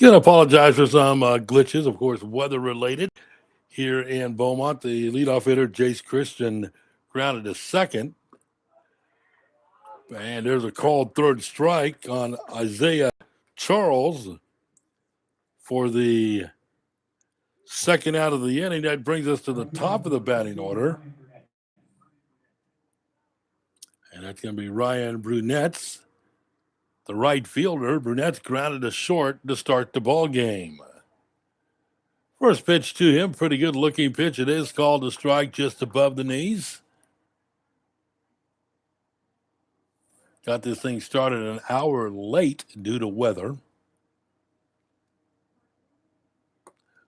Gonna apologize for some glitches, of course, weather related here in Beaumont. The leadoff hitter, Jace Christian, grounded to second. And there's a called third strike on Isaiah Charles for the second out of the inning. That brings us to the top of the batting order. And that's going to be Ryan Brunetz, the right fielder. Brunetz grounded to short to start the ball game. First pitch to him, pretty good looking pitch. It is called a strike just above the knees. Got this thing started an hour late due to weather.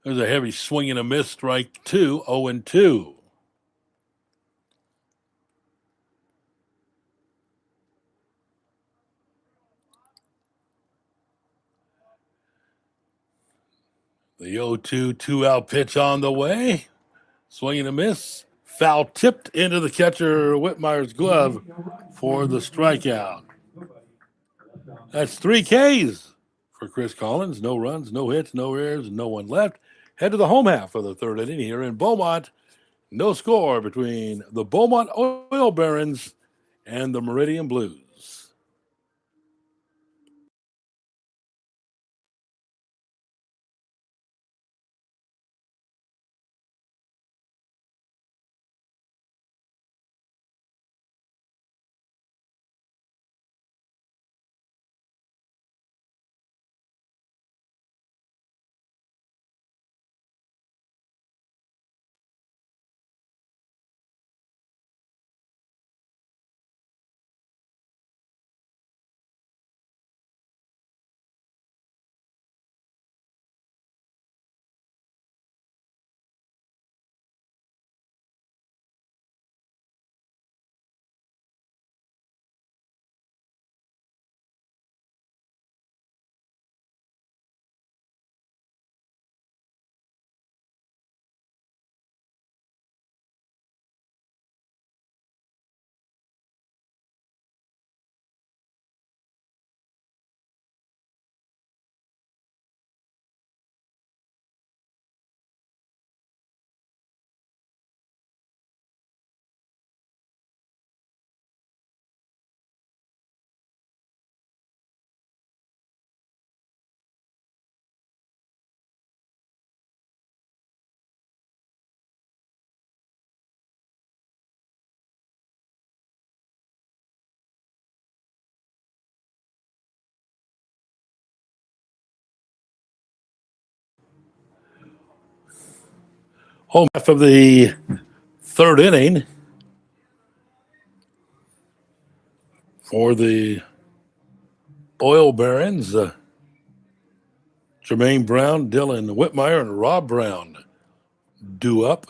There's a heavy swing and a miss, strike two, 0-2. The 0-2 two-out pitch on the way. Swing and a miss. Foul tipped into the catcher Whitmire's glove for the strikeout. That's 3 Ks for Chris Collins. No runs, no hits, no errors, no one left. Head to the home half of the third inning here in Beaumont. No score between the Beaumont Oil Barons and the Meridian Blues. Home half of the third inning for the Oil Barons. Jermaine Brown, Dylan Whitmire, and Rob Brown due up.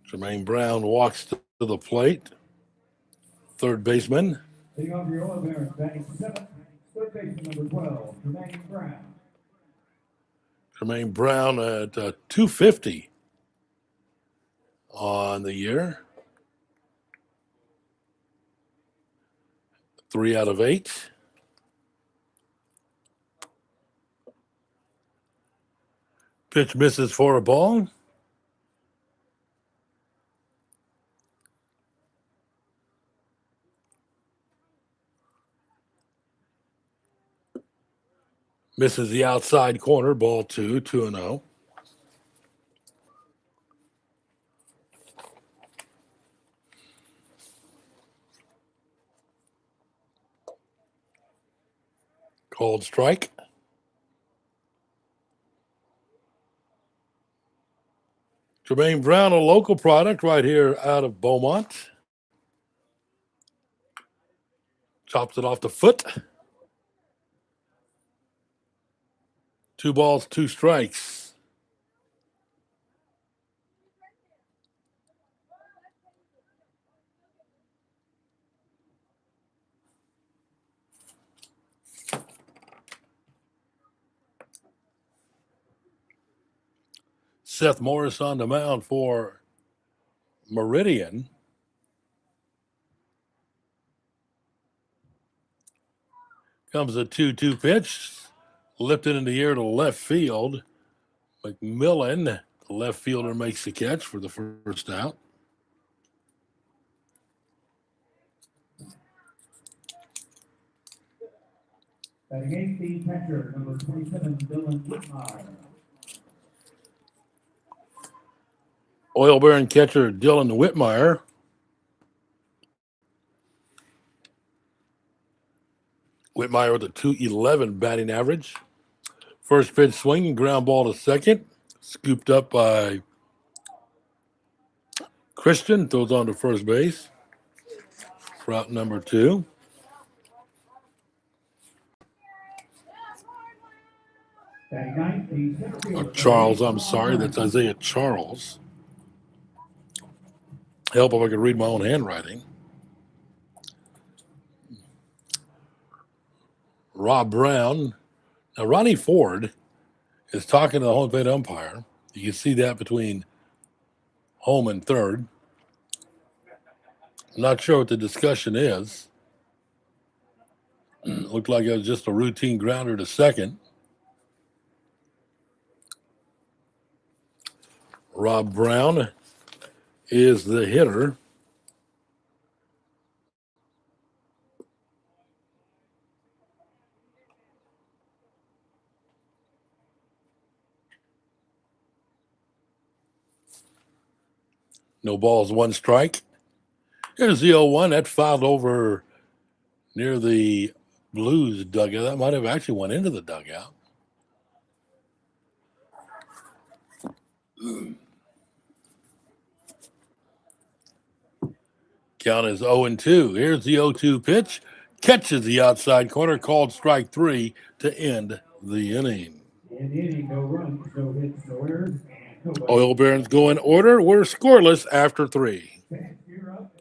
Jermaine Brown walks to the plate. Third baseman. Leading off your Oil Barons, batting seventh, third baseman number 12, Jermaine Brown. Jermaine Brown at 250 on the year. 3 out of 8. Pitch misses for a ball. Misses the outside corner, ball 2-0. Called strike. Jermaine Brown, a local product right here out of Beaumont. Chops it off the foot. 2 balls, 2 strikes. Seth Morris on the mound for Meridian. Comes a 2-2 pitch. Lifted in the air to left field. McMillan, the left fielder, makes the catch for the first out. Batting eighth, the catcher, number 27, Dylan Whitmire. Oil Baron catcher Dylan Whitmire. Whitmire with a .211 batting average. First pitch swinging, ground ball to second. Scooped up by Christian. Throws on to first base. Route number 2. Batting ninth, the center Or fielder, Charles, I'm sorry. That's Isaiah Charles. Help if I could read my own handwriting. Rob Brown. Now, Ronnie Ford is talking to the home plate umpire. You can see that between home and third. I'm not sure what the discussion is. Looked like it was just a routine grounder to second. Rob Brown is the hitter. No balls, one strike. Here's the 0-1. That fouled over near the Blues dugout. That might have actually went into the dugout. Count is 0-2. Here's the 0-2 pitch. Catches the outside corner, called strike 3 to end the inning. In the inning, no runs, no hits, no errors, and nobody. Oil Barons go in order. We're scoreless after 3. Fans, you're up.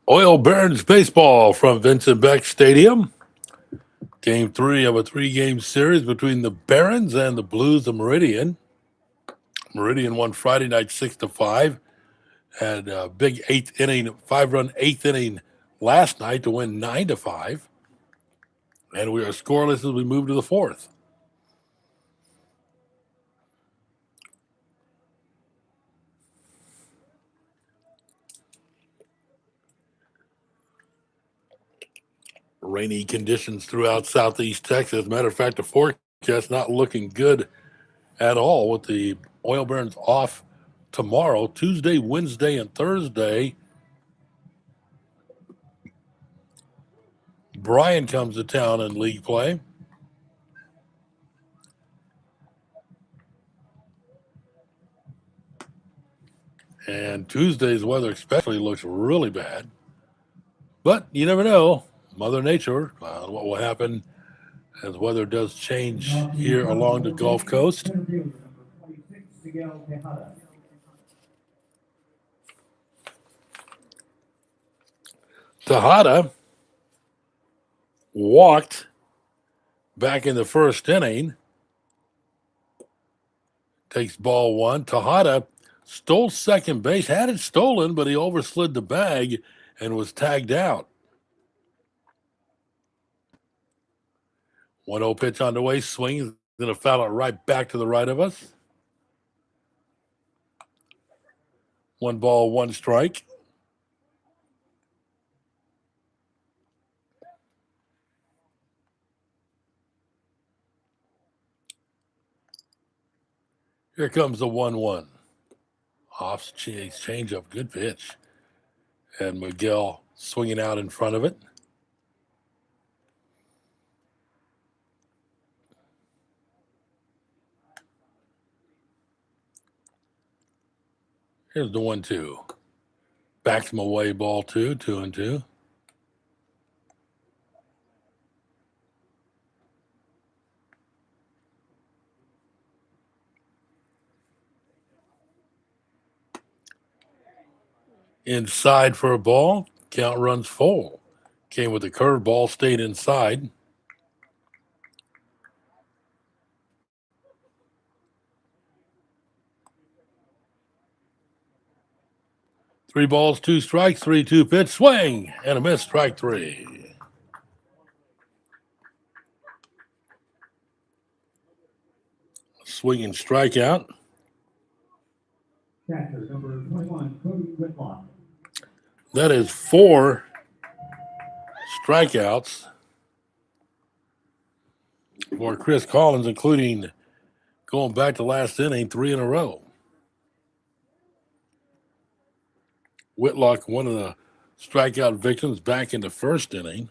Oil Barons baseball from Vincent Beck Stadium. Game 3 of a 3-game series between the Barons and the Blues of Meridian. Meridian won Friday night 6-5. Had a big 5-run 8th inning last night to win 9-5. And we are scoreless as we move to the 4th. Rainy conditions throughout southeast Texas. As a matter of fact, the forecast not looking good at all, with the Oil Barons off tomorrow, Tuesday, Wednesday, and Thursday. Bryan comes to town in league play. And Tuesday's weather especially looks really bad. But you never know. Mother Nature, what will happen as weather does change here along the Gulf Coast. Center fielder, number 26, Miguel Tejada. Tejada walked back in the first inning. Takes ball 1. Tejada stole second base, had it stolen, but he overslid the bag and was tagged out. 1-0 pitch on the way, swings, going to foul it right back to the right of us. 1 ball, 1 strike. Here comes the 1-1. Off change up, good pitch. And Miguel swinging out in front of it. Here's the 1-2. Backs him away, ball 2, 2-2. Inside for a ball. Count runs full. Came with a curveball, stayed inside. Three balls, 2 strikes, 3-2 pitch, swing, and a miss, strike 3. Swinging strikeout. Catcher number 21, Cody Whitlock. That is 4 strikeouts for Chris Collins, including going back to last inning, 3 in a row. Whitlock, one of the strikeout victims, back in the first inning.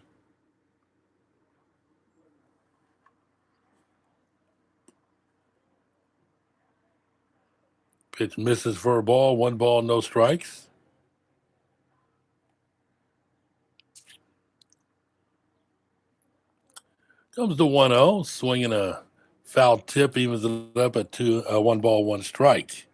Pitch misses for a ball, 1 ball, no strikes. Comes the 1-0, swinging a foul tip, evens it up at 1 ball, 1 strike.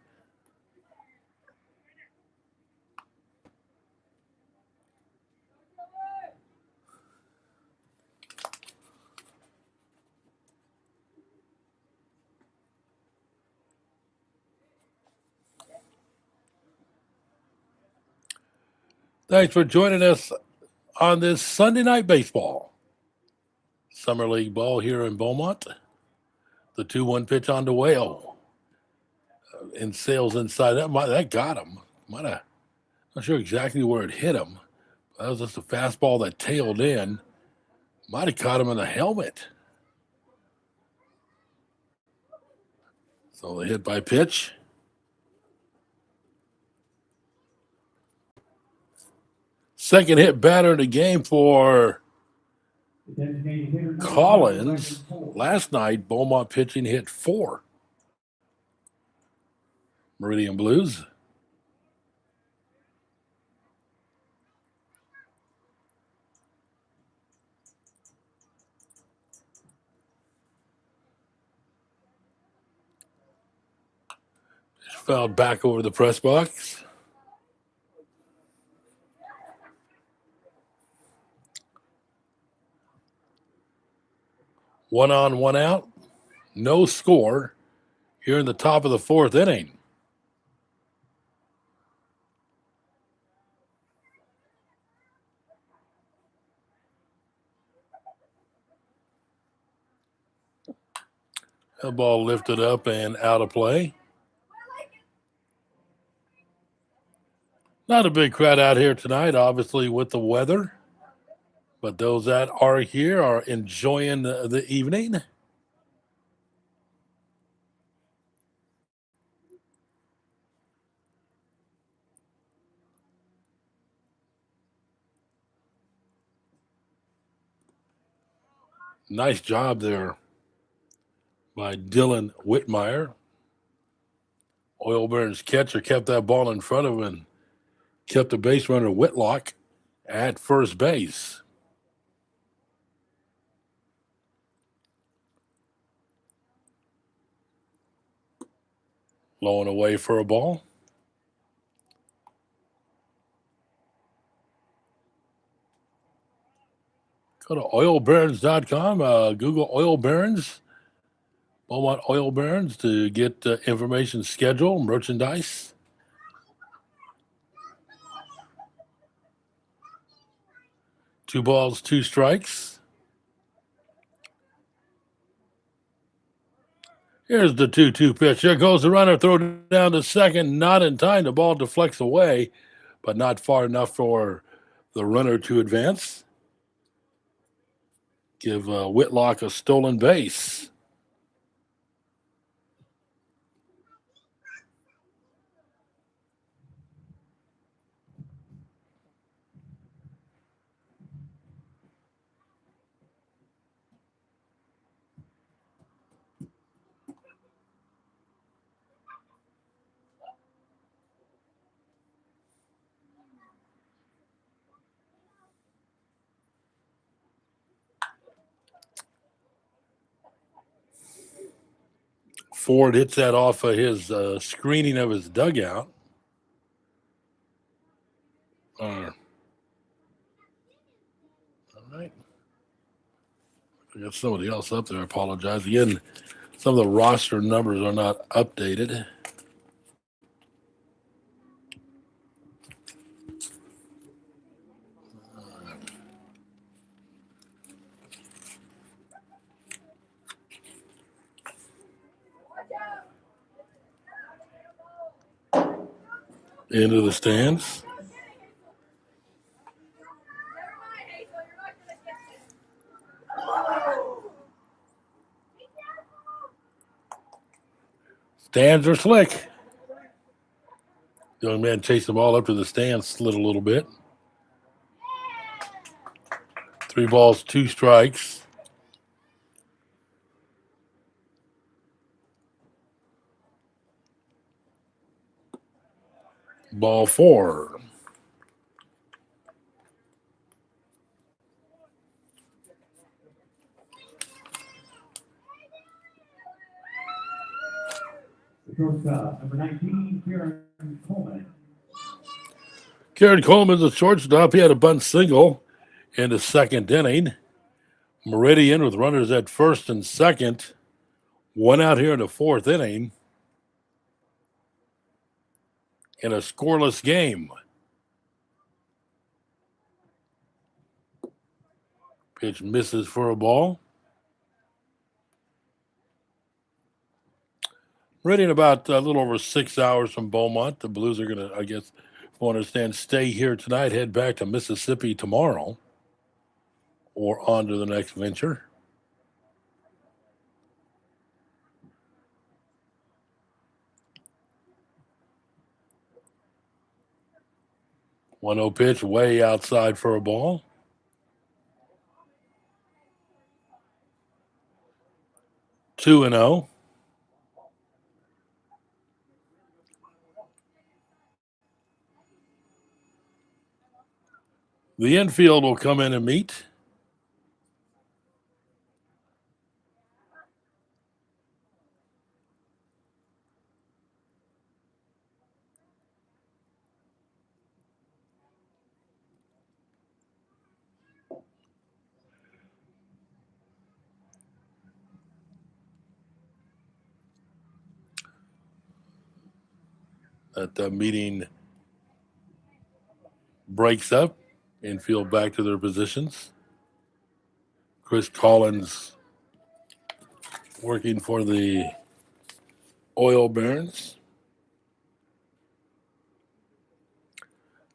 Thanks for joining us on this Sunday Night Baseball. Summer League ball here in Beaumont. The 2-1 pitch on the way. And Sales inside. That got him. Not sure exactly where it hit him. That was just a fastball that tailed in. Might have caught him in the helmet. So the hit by pitch. Second hit batter of the game for Collins. Last night, Beaumont pitching hit 4. Meridian Blues. Fouled back over the press box. One on, one out. No score here in the top of the 4th inning. That ball lifted up and out of play. Not a big crowd out here tonight, obviously, with the weather. But those that are here are enjoying the evening. Nice job there by Dylan Whitmire. Oil Burns catcher kept that ball in front of him and kept the base runner Whitlock at first base. Low and away for a ball. Go to oilburns.com, Google Oil Burns, Beaumont Oil Burns to get information, schedule, merchandise. Two balls, 2 strikes. Here's the 2-2 pitch. There goes the runner, throw it down to second. Not in time. The ball deflects away, but not far enough for the runner to advance. Give Whitlock a stolen base. Ford hits that off of his screening of his dugout. All right. I got somebody else up there. I apologize. Again, some of the roster numbers are not updated. Into the stands. Stands are slick. The young man chased the ball up to the stands, slid a little bit. 3 balls, 2 strikes. Ball 4. Shortstop, number 19, Kieran Coleman. Kieran Coleman's a shortstop. He had a bunt single in the second inning. Meridian with runners at first and second. 1 out here in the 4th inning. In a scoreless game. Pitch misses for a ball. Meridian about a little over 6 hours from Beaumont. The Blues are going to, I guess, if I understand, stay here tonight, head back to Mississippi tomorrow, or on to the next venture. One 0 pitch way outside for a ball. Two and 0. The infield will come in and meet. That meeting breaks up. Infield back to their positions. Chris Collins working for the Oil Barons.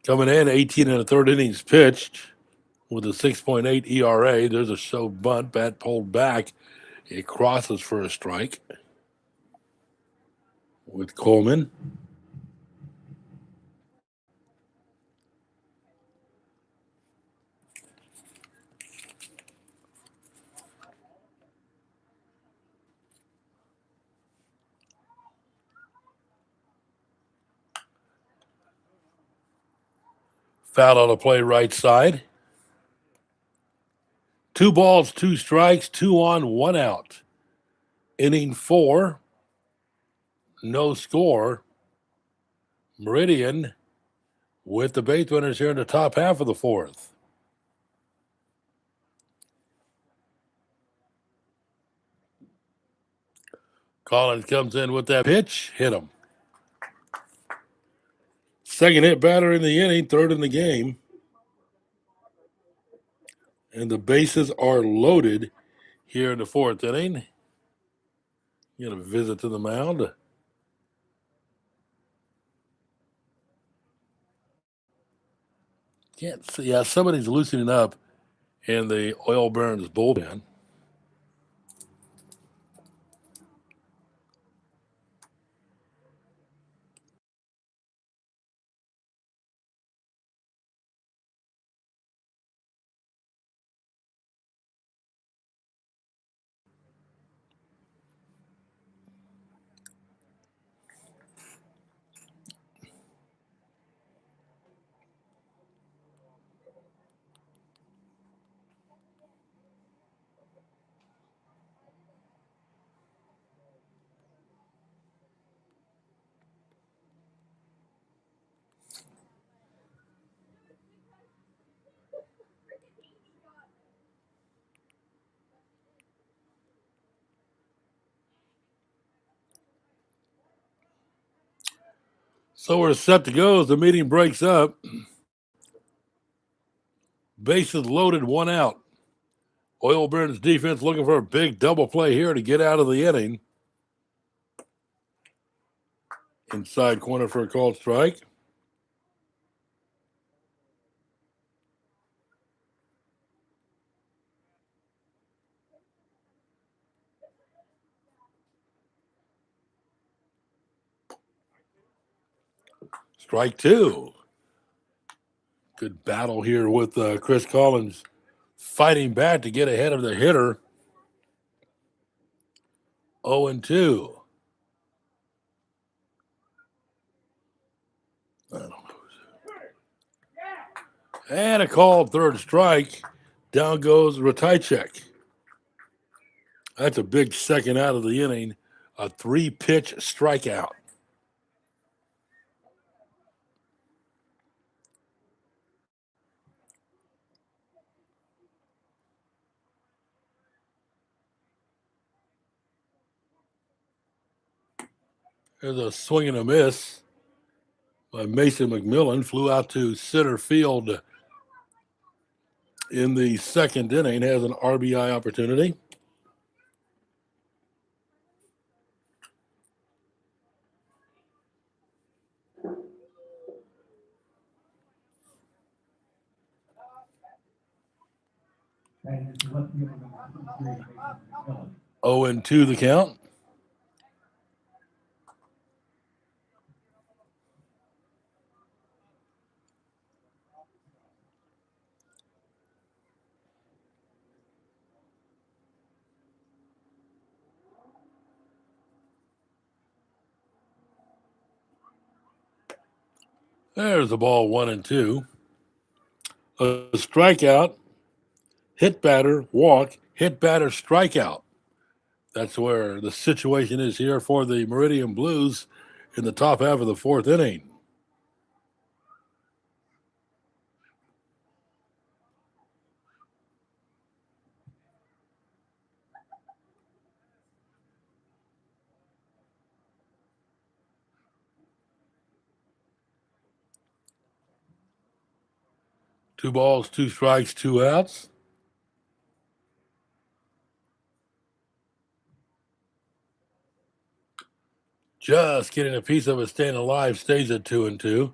Coming in, 18 and a third innings pitched with a 6.8 ERA. There's a show bunt. Bat pulled back. It crosses for a strike with Coleman. Foul on the play right side. 2 balls, 2 strikes, 2 on, 1 out. Inning 4. No score. Meridian with the base runners here in the top half of the 4th. Collins comes in with that pitch. Hit him. Second hit batter in the inning, 3rd in the game. And the bases are loaded here in the 4th inning. Get a visit to the mound. Can't see. Yeah, somebody's loosening up in the Oil Barons bullpen. So we're set to go as the meeting breaks up. Bases loaded, one out. Oil Burns defense looking for a big double play here to get out of the inning. Inside corner for a called strike. Strike two. Good battle here with Chris Collins fighting back to get ahead of the hitter. 0-2. And a called third strike. Down goes Ratajczyk. That's a big second out of the inning. A 3-pitch strikeout. There's a swing and a miss by Mason McMillan. Flew out to center field in the second inning. Has an RBI opportunity. And it's left field number 23, Mason McMillan. 0-2 the count. There's the ball, 1-2. A strikeout, hit batter, walk, hit batter, strikeout. That's where the situation is here for the Meridian Blues in the top half of the fourth inning. Two balls, two strikes, two outs. Just getting a piece of it, staying alive, stays at 2-2.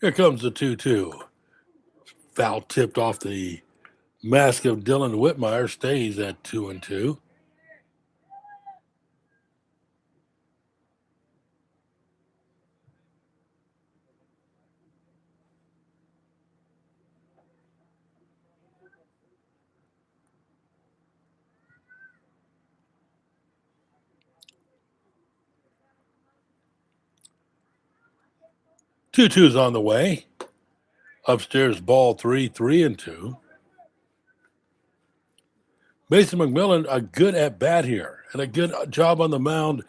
Here comes the 2-2. Foul tipped off the mask of Dylan Whitmire, stays at 2-2. Two-two's on the way. Upstairs, ball 3, 3-2. Mason McMillan, a good at bat here, and a good job on the mound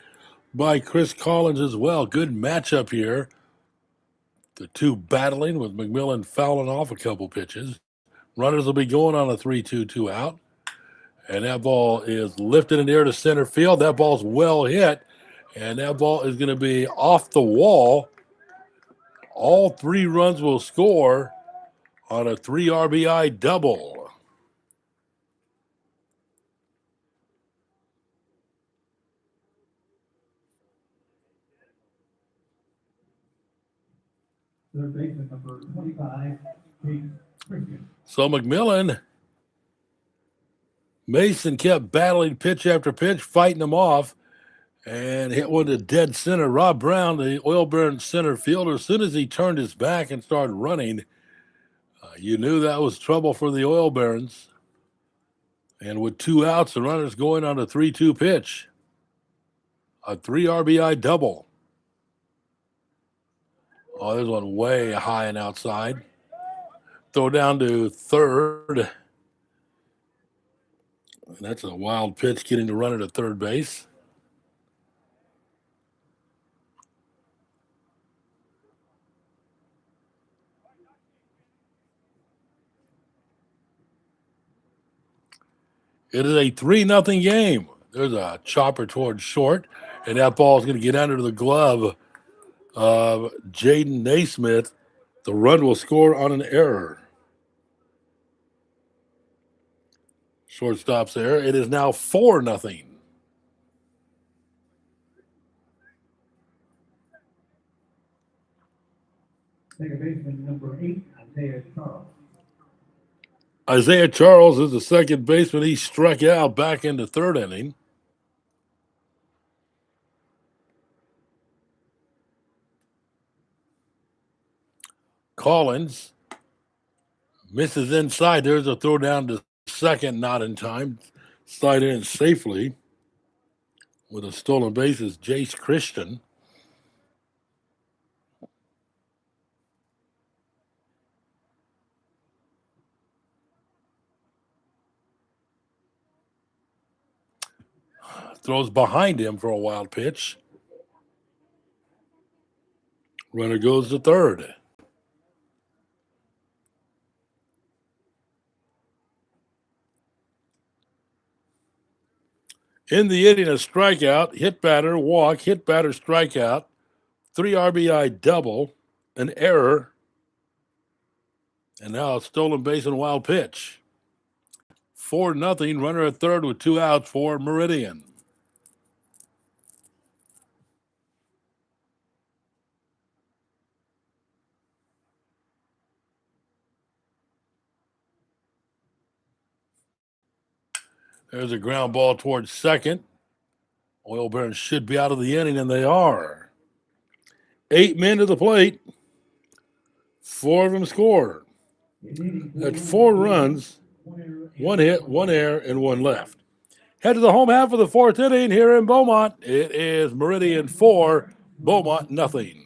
by Chris Collins as well. Good matchup here. The two battling with McMillan fouling off a couple pitches. Runners will be going on a 3-2 out. And that ball is lifted in the air to center field. That ball's well hit. And that ball is going to be off the wall. All three runs will score on a 3 RBI double. Third baseman number 25, Jake Christian. So McMillan, Mason kept battling pitch after pitch, fighting them off, and hit one to dead center. Rob Brown, the Oil Burns center fielder, as soon as he turned his back and started running, you knew that was trouble for the Oil Barons. And with 2 outs, the runner's going on a 3-2 pitch. A 3 RBI double. Oh, there's one way high and outside. Throw down to third. And that's a wild pitch getting the runner to third base. It is a 3-0 game. There's a chopper towards short, and that ball is going to get under the glove of Jaden Naismith. The run will score on an error. Shortstop's there. It is now 4-0. Second baseman number 8, Isaiah Charles. Isaiah Charles is the second baseman. He struck out back in the third inning. Collins misses inside. There's a throw down to second, not in time. Slide in safely with a stolen base is Jace Christian. Throws behind him for a wild pitch. Runner goes to third. In the inning, a strikeout, hit batter, walk, hit batter, strikeout, 3 RBI double, an error, and now a stolen base and wild pitch. 4-0, runner at third with 2 outs for Meridian. There's a ground ball towards second. Oil Barons should be out of the inning, and they are. 8 men to the plate. 4 of them score. That's 4 runs, 1 hit, 1 error, and 1 left. Head to the home half of the 4th inning here in Beaumont. It is Meridian 4, Beaumont nothing.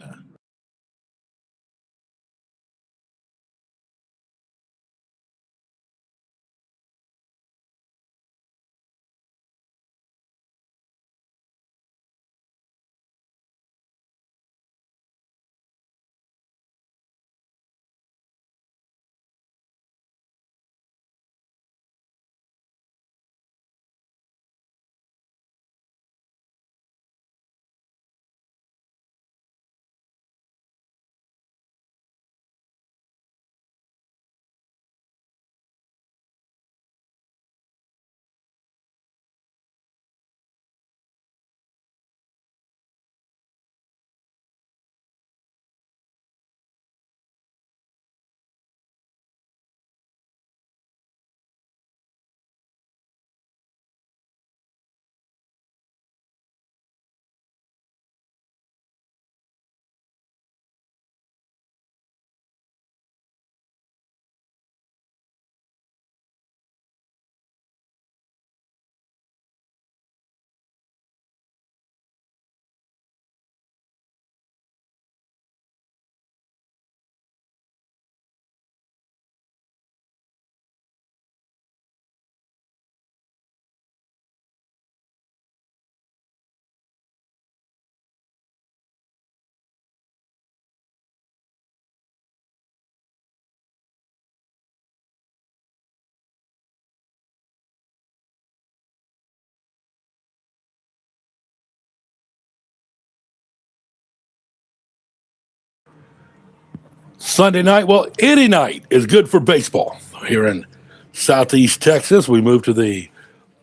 Sunday night, well, any night is good for baseball. Here in Southeast Texas, we move to the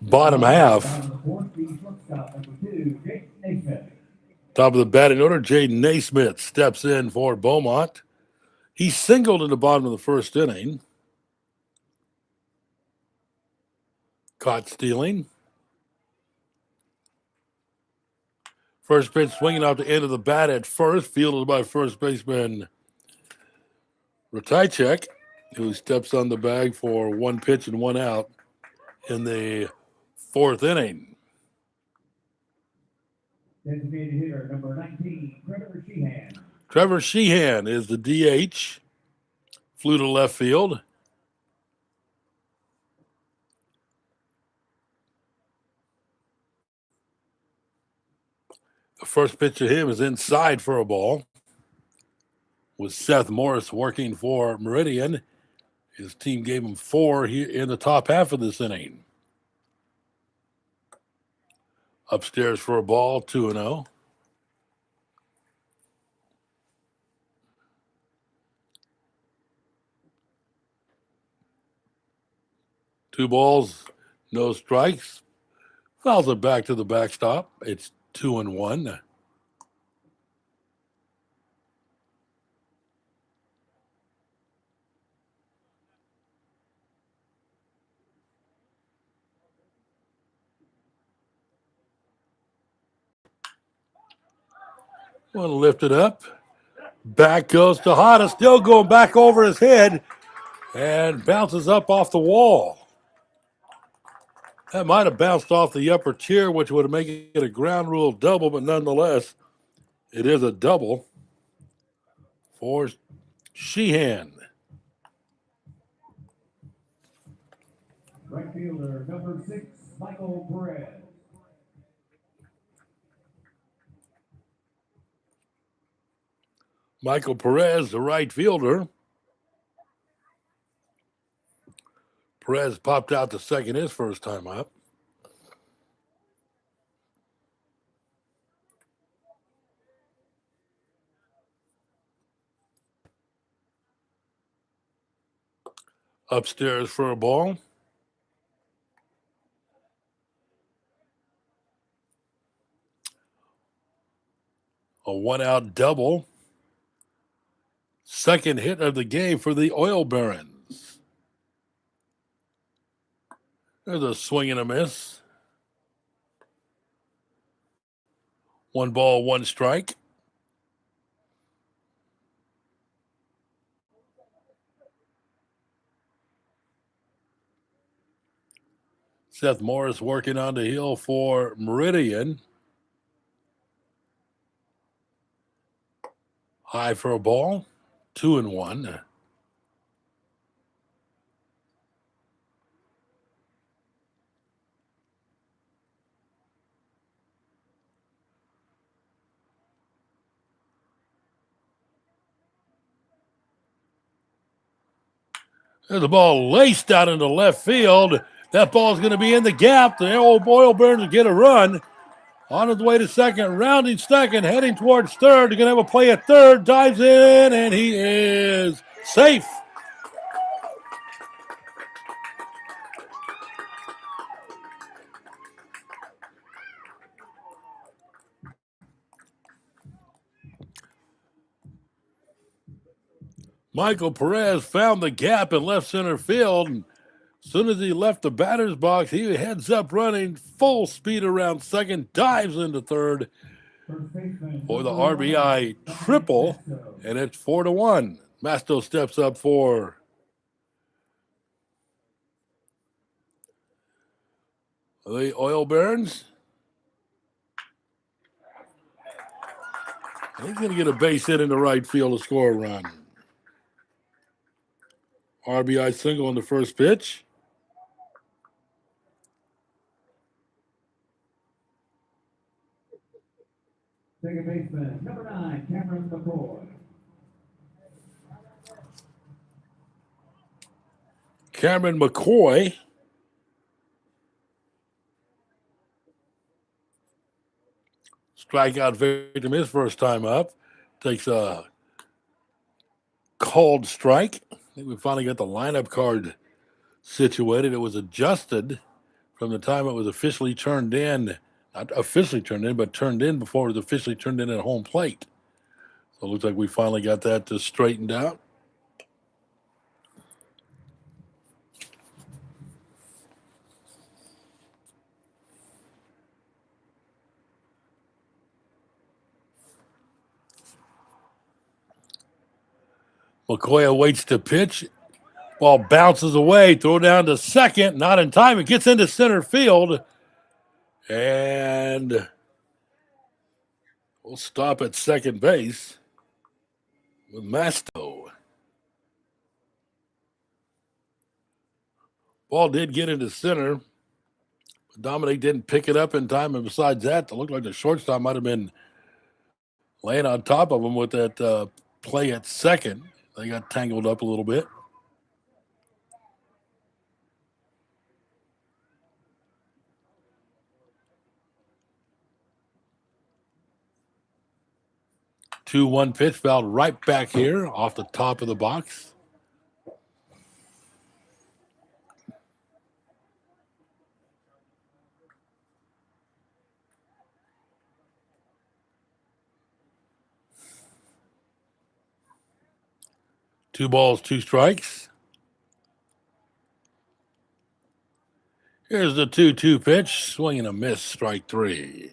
bottom half. Top of the batting order, Jaden Naismith steps in for Beaumont. He singled in the bottom of the 1st inning. Caught stealing. First pitch swinging out the end of the bat at first, fielded by first baseman Ratajczyk, who steps on the bag for 1 pitch and 1 out in the 4th inning. Designated hitter number 19, Trevor Sheehan. Trevor Sheehan is the DH. Flew to left field. The first pitch to him is inside for a ball. With Seth Morris working for Meridian, his team gave him 4 here in the top half of this inning. Upstairs for a ball, 2-0. Two balls, no strikes. Fouls it back to the backstop. It's 2-1. One lifted up. Back goes Tejada, still going back over his head and bounces up off the wall. That might have bounced off the upper tier, which would make it a ground rule double, but nonetheless, it is a double for Sheehan. Right fielder, number 6, Michael Perez. Michael Perez, the right fielder. Perez popped out to second his first time up. Upstairs for a ball. A 1-out double. Second hit of the game for the Oil Barons. There's a swing and a miss. 1 ball, 1 strike. Seth Morris working on the hill for Meridian. High for a ball. 2-1. There's the ball laced out into left field. That ball's going to be in the gap. The old Oil Barons will get a run. On his way to second, rounding second, heading towards third. They're going to have a play at third. Dives in, and he is safe. Michael Perez found the gap in left center field. And as soon as he left the batter's box, he heads up running full speed around second, dives into third for the RBI triple, and it's 4-1. Masto steps up for the Oil Barons. He's going to get a base hit into right field to score a run. RBI single on the first pitch. Second baseman, number 9, Cameron McCoy. Cameron McCoy. Strikeout victim his first time up. Takes a called strike. I think we finally got the lineup card situated. It was adjusted from the time it was officially turned in. Not officially turned in, but turned in before it was officially turned in at home plate. So it looks like we finally got that straightened out. McCoy awaits to pitch. Ball bounces away, throw down to second, not in time. It gets into center field. And we'll stop at second base. with Masto. Ball did get into center. But Dominic didn't pick it up in time, and besides that, it looked like the shortstop might have been laying on top of him with that play at second. They got tangled up a little bit. Two 1 pitch fouled right back here off the top of the box. Two balls, two strikes. Here's the 2-2 pitch. Swing and a miss, strike three.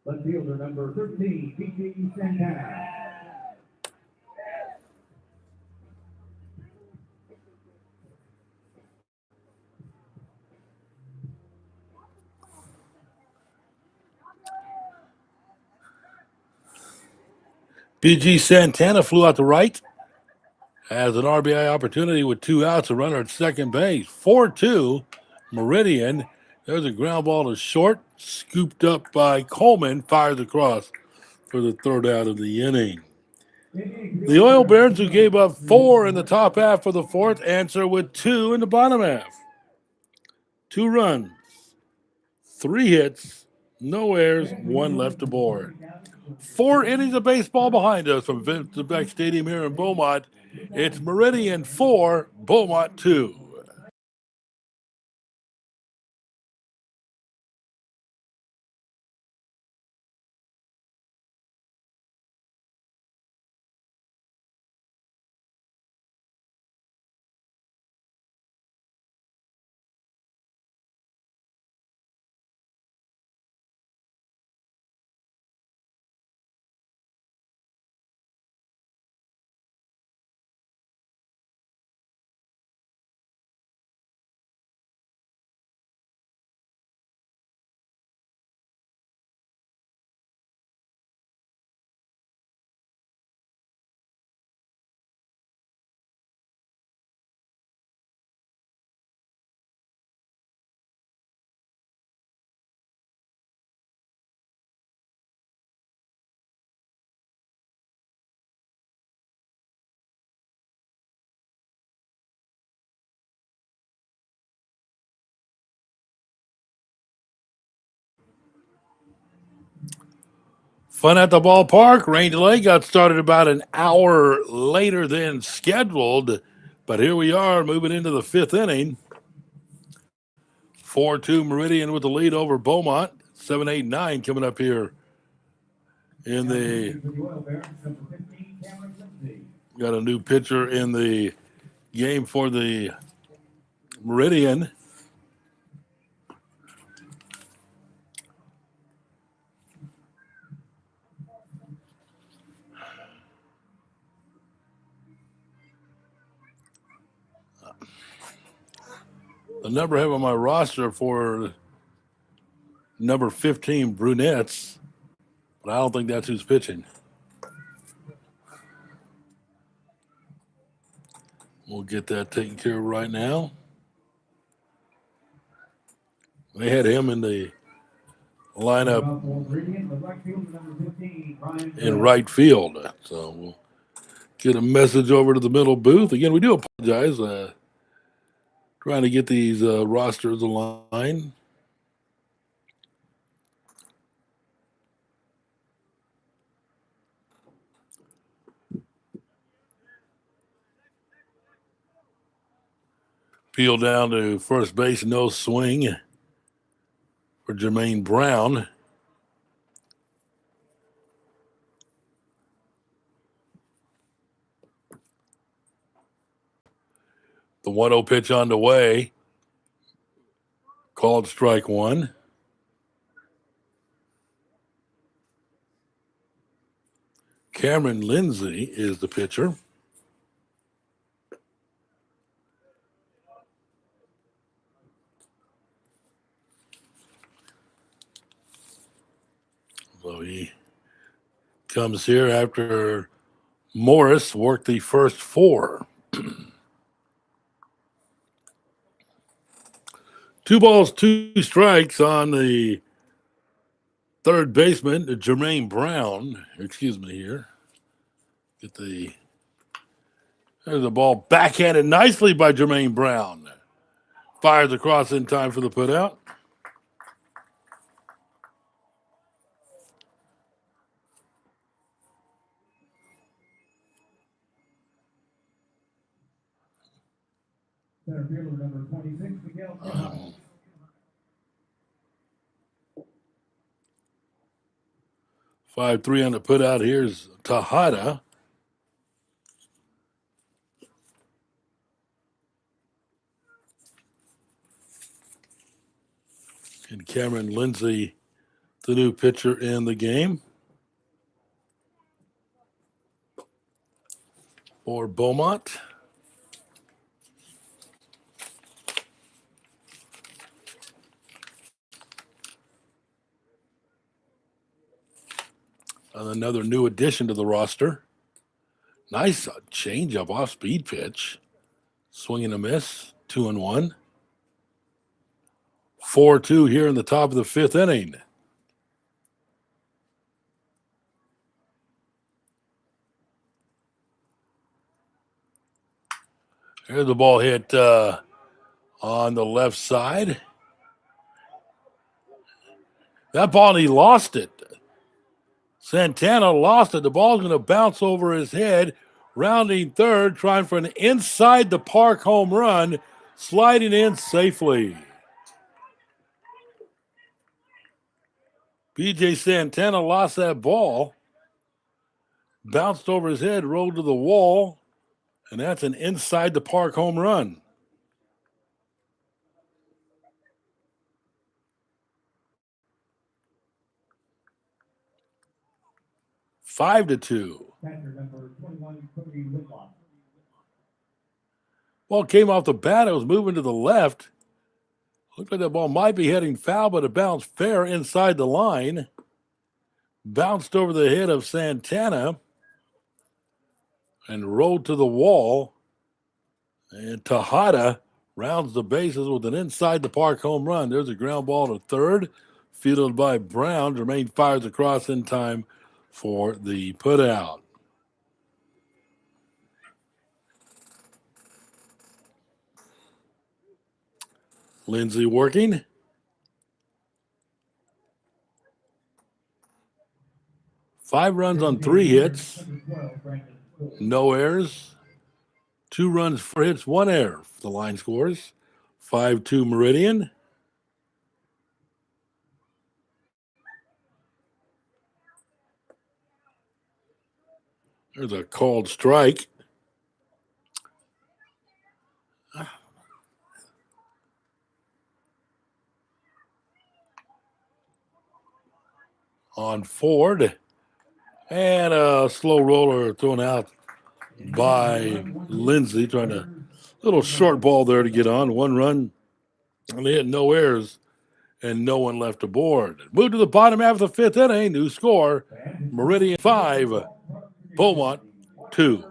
Left fielder number 13, P.J. Santana. B.G. Santana flew out to right. Has an RBI opportunity with two outs, a runner at second base. 4-2, Meridian. There's a ground ball to short, scooped up by Coleman, fires across for the third out of the inning. The Oil Barons, who gave up 4 in the top half of the fourth, answer with 2 in the bottom half. 2 runs, 3 hits, no errors, 1 left aboard. 4 innings of baseball behind us from Vince Beck Stadium here in Beaumont. It's Meridian 4, Beaumont 2. Fun at the ballpark. Rain delay got started about an hour later than scheduled, but here we are moving into the 5th inning. 4-2 Meridian with the lead over Beaumont. 7-8-9 coming up here in the. Got a new pitcher in the game for the Meridian. The number I have on my roster for number 15 Brunettes, but I don't think that's who's pitching. We'll get that taken care of right now. They had him in the lineup in right field. So we'll get a message over to the middle booth. Again, we do apologize. Trying to get these rosters aligned. Peel down to first base, no swing for Jermaine Brown. The 1-0 pitch on the way. Called strike one. Cameron Lindsay is the pitcher. comes here after Morris worked the first 4. 2 balls, 2 strikes on the third baseman, Jermaine Brown. Excuse me here. There's the ball backhanded nicely by Jermaine Brown. Fires across in time for the putout. Center fielder number 26, Miguel Tejada. 5-3 on the putout. Here's Tejada. And Cameron Lindsay, the new pitcher in the game for Beaumont. And another new addition to the roster. Nice changeup off speed pitch. Swing and a miss. 2-1. 4-2 here in the top of the 5th inning. Here's the ball hit on the left side. That ball, he lost it. Santana lost it. The ball's going to bounce over his head. Rounding third, trying for an inside the park home run, sliding in safely. BJ Santana lost that ball, bounced over his head, rolled to the wall, and that's an inside the park home run. Five to 2. Catcher number 21, Cody Whitlock. Ball came off the bat. It was moving to the left. Looked like that ball might be heading foul, but it bounced fair inside the line. Bounced over the head of Santana and rolled to the wall. And Tejada rounds the bases with an inside the park home run. There's a ground ball to third, fielded by Brown. Jermaine fires across in time for the putout. Lindsay working. Five runs on 3 hits. No errors. 2 runs, 4 hits, 1 error. The line scores 5-2 Meridian. There's a called strike. On Ford. And a slow roller thrown out by Lindsay, trying to little short ball there to get on. 1 run, and they had no errors and no one left aboard. Move to the bottom half of the 5th inning. New score: Meridian 5, Beaumont 2.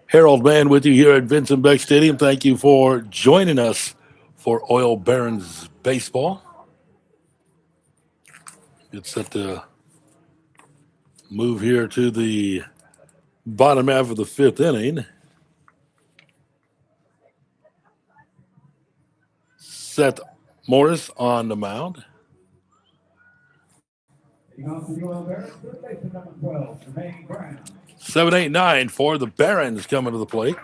Harold Mann with you here at Vincent Beck Stadium. Thank you for joining us for Oil Barons baseball. It's set to move here to the bottom half of the fifth inning. Seth Morris on the mound. Taking off the Oil Barons, third baseman number 12, Jermaine Brown. 7-8-9 for the Barons coming to the plate.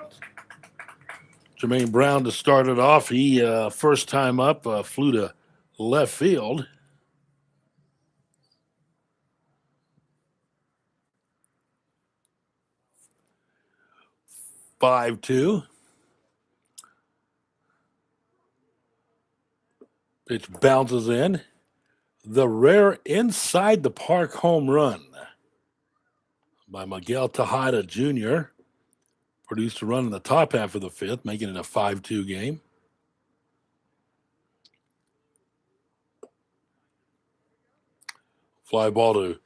Jermaine Brown to start it off. He first time up flew to left field. (5-2). Pitch bounces in. The rare inside the park home run by Miguel Tejada Jr. produced a run in the top half of the fifth, making it a 5-2 game. Fly ball to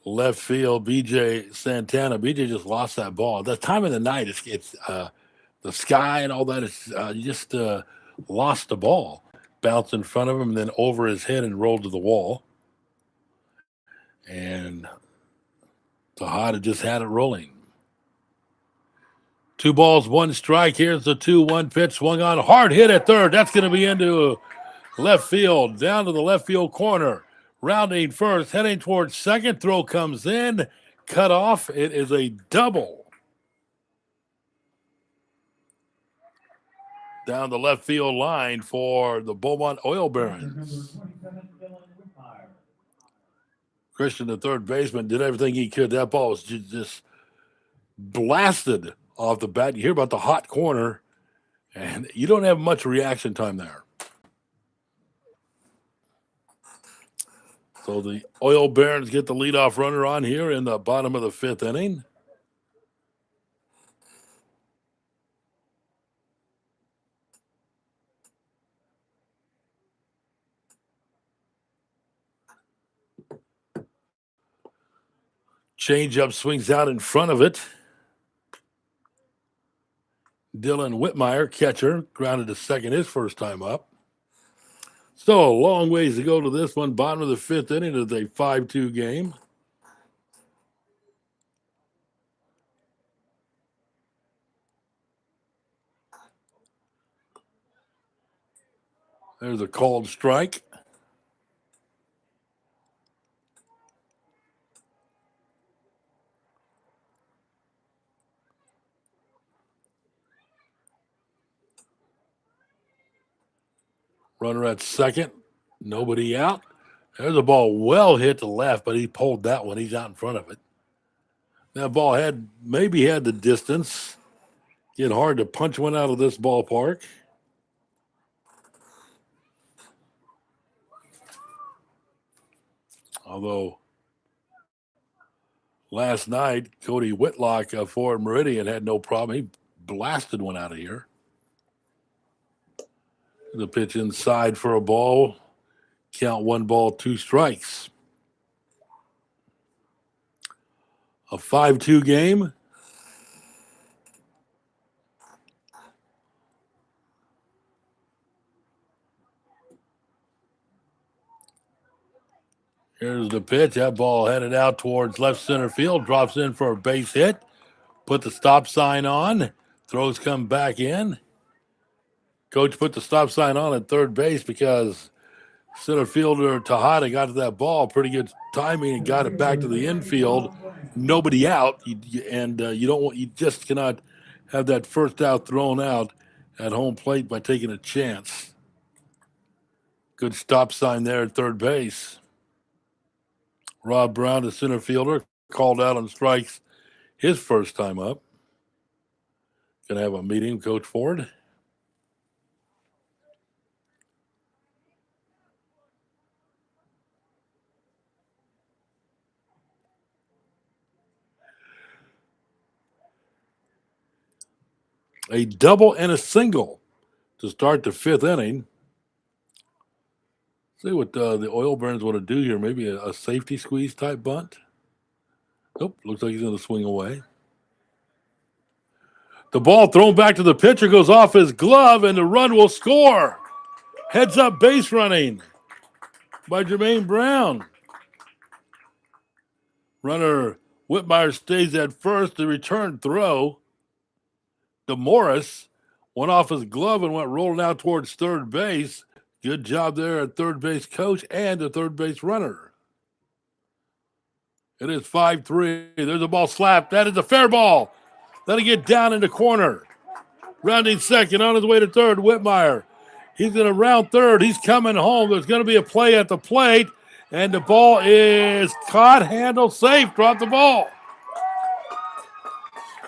left field, BJ Santana. BJ just lost that ball. At that time of the night, it's the sky and all that. It's you just lost the ball. Bounced in front of him and then over his head and rolled to the wall. And Tejada just had it rolling. 2 balls, 1 strike. Here's the 2-1 pitch. Swung on. Hard hit at third. That's going to be into left field. Down to the left field corner. Rounding first. Heading towards second. Throw comes in. Cut off. It is a double. Down the left field line for the Beaumont Oil Barons. Christian, the third baseman, did everything he could. That ball was just blasted off the bat. You hear about the hot corner, and you don't have much reaction time there. So the Oil Barons get the leadoff runner on here in the bottom of the fifth inning. Changeup swings out in front of it. Dylan Whitmire, catcher, grounded to second his first time up. Still a long ways to go to this one. Bottom of the fifth inning is a 5-2 game. There's a called strike. Runner at second. Nobody out. There's a ball well hit to left, but he pulled that one. He's out in front of it. That ball maybe had the distance. Get hard to punch one out of this ballpark. Although last night, Cody Whitlock for Meridian had no problem. He blasted one out of here. The pitch inside for a ball. Count 1 ball, 2 strikes. A 5-2 game. Here's the pitch. That ball headed out towards left center field. Drops in for a base hit. Put the stop sign on. Throws come back in. Coach put the stop sign on at third base because center fielder Tejada got to that ball. Pretty good timing and got it back to the infield. Nobody out. You just cannot have that first out thrown out at home plate by taking a chance. Good stop sign there at third base. Rob Brown, the center fielder, called out on strikes his first time up. Going to have a meeting, Coach Ford. A double and a single to start the fifth inning. See what the Oil Barons want to do here. Maybe a safety squeeze type bunt. Nope, looks like he's going to swing away. The ball thrown back to the pitcher goes off his glove, and the run will score. Heads up base running by Jermaine Brown. Runner Whitmire stays at first. The return throw to Morris went off his glove and went rolling out towards third base. Good job there at third base coach and the third base runner. It is 5-3. There's a ball slapped. That is a fair ball. That'll get down in the corner. Rounding second on his way to third, Whitmire. He's going to round third. He's coming home. There's going to be a play at the plate, and the ball is caught, handled, safe. Dropped the ball.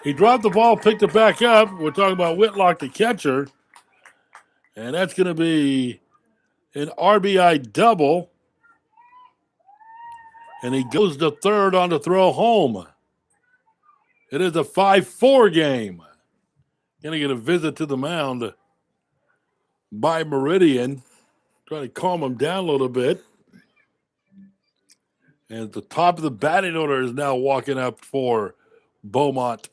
He dropped the ball, picked it back up. We're talking about Whitlock, the catcher, and that's going to be an RBI double. And he goes to third on the throw home. It is a 5-4 game. Going to get a visit to the mound by Meridian. Trying to calm him down a little bit. And at the top of the batting order is now walking up for Beaumont.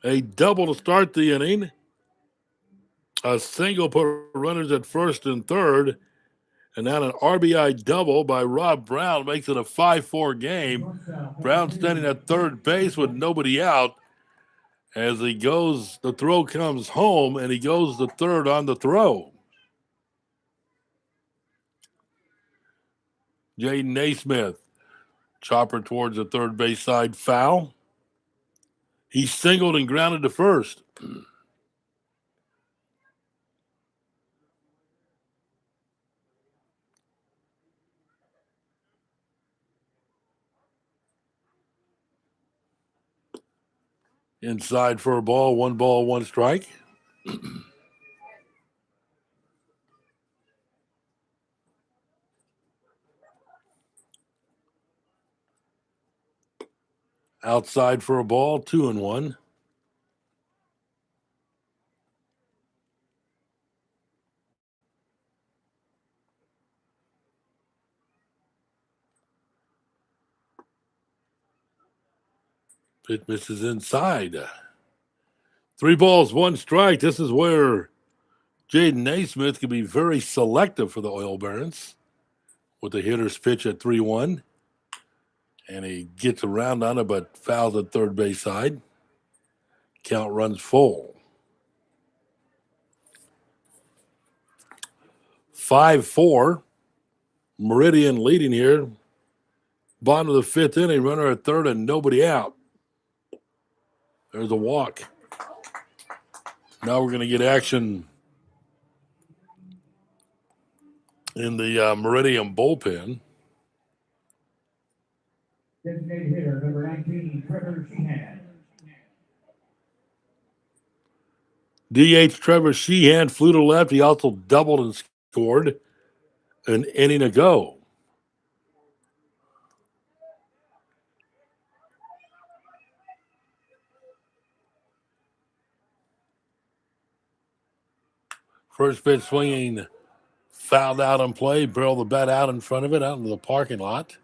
A double to start the inning. A single put runners at first and third. And now an RBI double by Rob Brown makes it a 5-4 game. Brown standing at third base with nobody out. As he goes, the throw comes home, and he goes to third on the throw. Jaden Naismith, chopper towards the third base side, foul. He singled and grounded to first. Inside for a ball, 1 strike. Outside for a ball, 2-1. Pitch misses inside. 3 balls, 1 strike. This is where Jaden Naismith can be very selective for the Oil Barons with the hitter's pitch at 3-1. And he gets around on it, but fouls at third base side. Count runs full. 5-4. Meridian leading here. Bottom of the 5th inning, runner at third and nobody out. There's a walk. Now we're going to get action in the Meridian bullpen. Designated hitter, number 19, Trevor Sheehan. DH Trevor Sheehan flew to left. He also doubled and scored an inning ago. First pitch swinging, fouled out on play, barreled the bat out in front of it, out into the parking lot.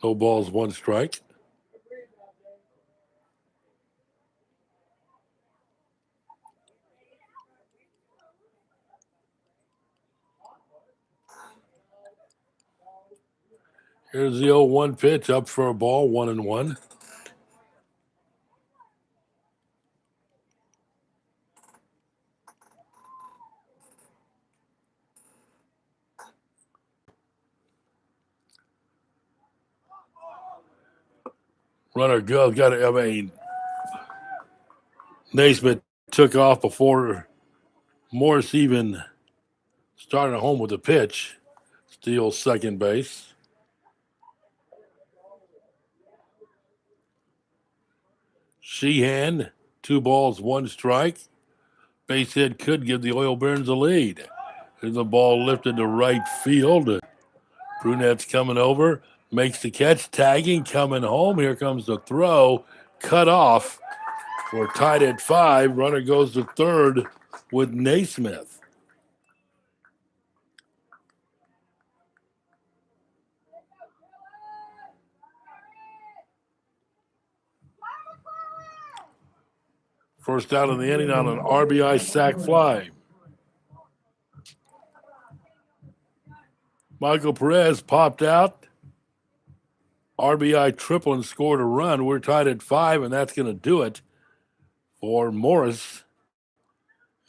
No balls, 1 strike. Here's the 0-1 pitch, up for a ball, 1-1. Runner goes, Naismith took off before Morris even started home with the pitch. Steals second base. Sheehan, 2 balls, 1 strike. Base hit could give the Oil Barons a lead. There's a ball lifted to right field. Brunette's coming over. Makes the catch, tagging, coming home. Here comes the throw, cut off. We're tied at 5. Runner goes to third with Naismith. First out of the inning on an RBI sac fly. Michael Perez popped out. RBI triple and scored a run. We're tied at 5, and that's going to do it for Morris,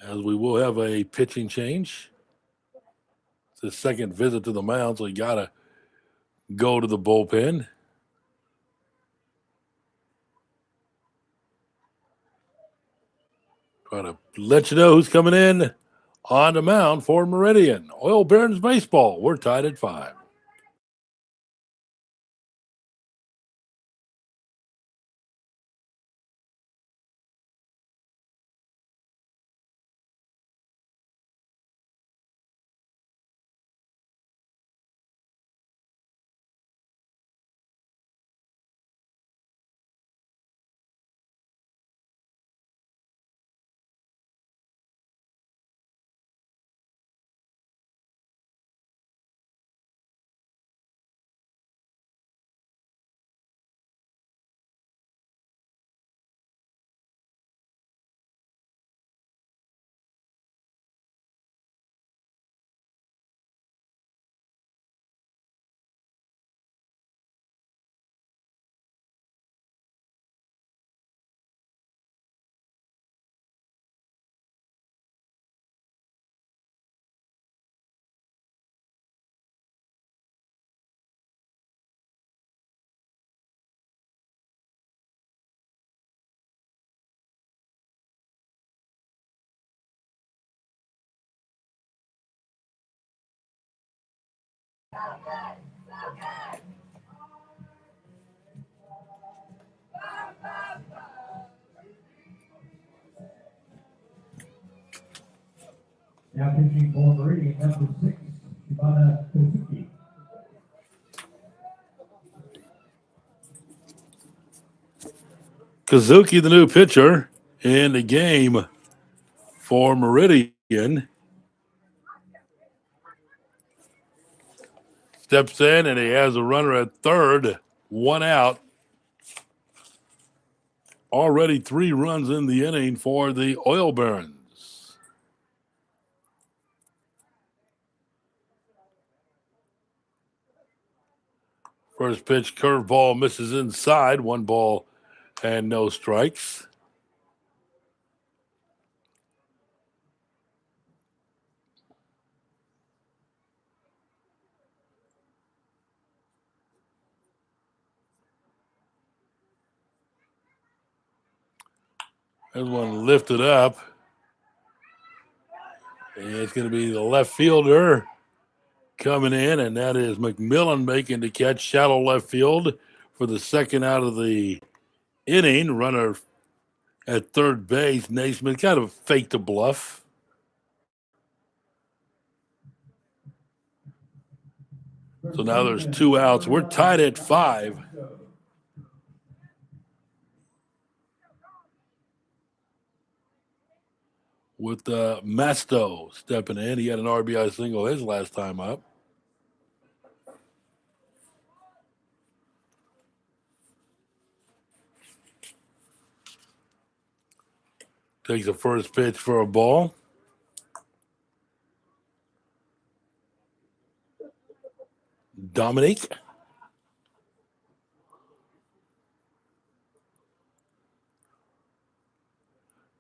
as we will have a pitching change. It's his second visit to the mound, so he got to go to the bullpen. Trying to let you know who's coming in on the mound for Meridian. Oil Barons Baseball. We're tied at 5. Now pitching for Meridian, number 6, Shibata Kazuki. Kazuki, the new pitcher in the game for Meridian. Steps in, and he has a runner at third. 1 out. Already 3 runs in the inning for the Oil Barons. First pitch, curveball misses inside. 1 ball and no strikes. There's one lifted up. And it's going to be the left fielder coming in, and that is McMillan making the catch, shallow left field for the second out of the inning. Runner at third base. Naismith kind of faked a bluff. So now there's 2 outs. We're tied at 5. With Masto stepping in. He had an RBI single his last time up. Takes the first pitch for a ball. Dominique.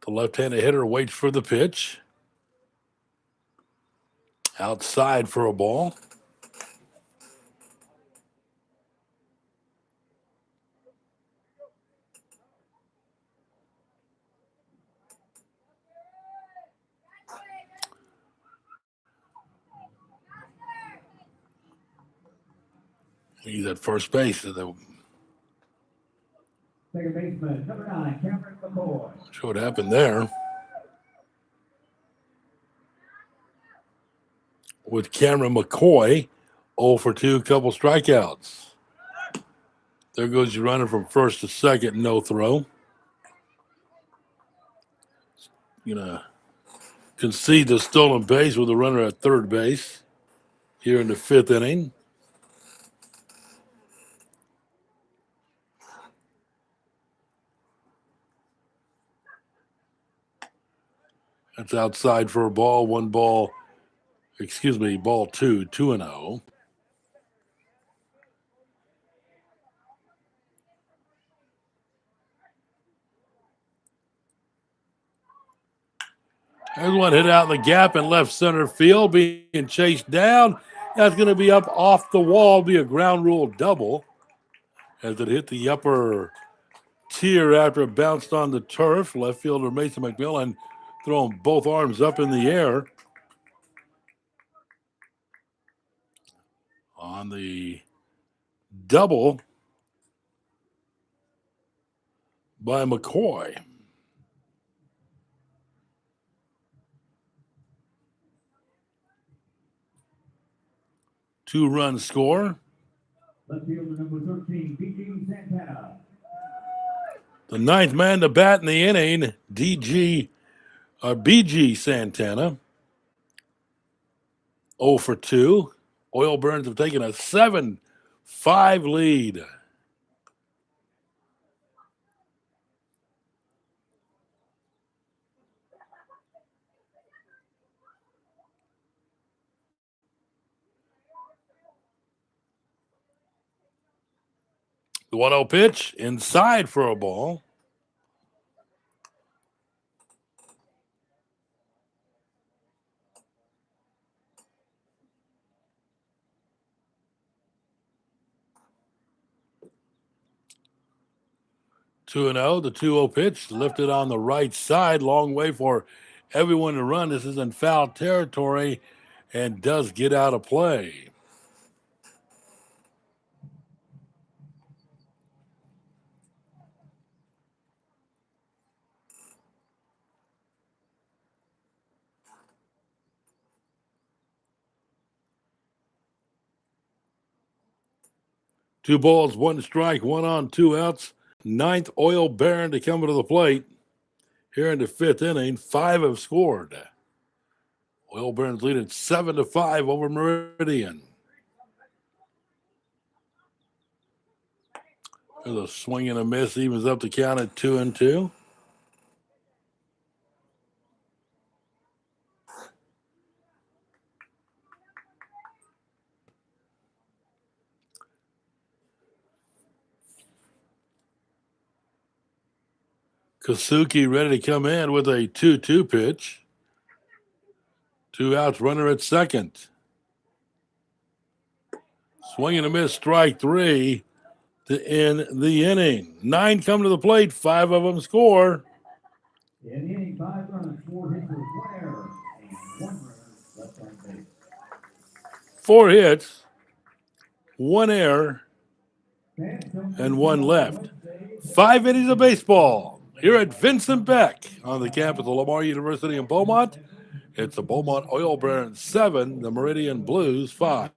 The left-handed hitter waits for the pitch. Outside for a ball. He's at first base. Second baseman, number 9, Cameron McCoy. See what happened there. With Cameron McCoy, 0 for 2, couple strikeouts. There goes your runner from first to second, no throw. Gonna concede the stolen base with a runner at third base here in the fifth inning. That's outside for a ball. Ball 2, 2-0. There's one hit out in the gap in left center field, being chased down. That's going to be up off the wall, be a ground rule double as it hit the upper tier after it bounced on the turf. Left fielder Mason McMillan throwing both arms up in the air on the double by McCoy. Two-run score. Left fielder number 13, B.G. Santana. The ninth man to bat in the inning, BG Santana. 0 for 2. Oil Burns have taken a 7-5 lead. The 1-0 pitch inside for a ball. Two and 0. The 2-0 pitch lifted on the right side. Long way for everyone to run. This is in foul territory and does get out of play. Two balls, one strike, one on, two outs. Ninth Oil Baron to come to the plate here in the fifth inning. 5 have scored. Oil Barons lead at 7-5 over Meridian. There's a swing and a miss, evens up the count at 2-2. Kasuki ready to come in with a 2-2 pitch. 2 outs, runner at second. Swing and a miss, strike 3 to end the inning. 9 come to the plate, 5 of them score. In the inning, 5 runs, 4 hits with 1 error, and 1 runner left on base. 4 hits, 1 error, and 1 left. 5 innings of baseball here at Vincent Beck on the campus of Lamar University in Beaumont. It's the Beaumont Oil Barons 7, the Meridian Blues 5.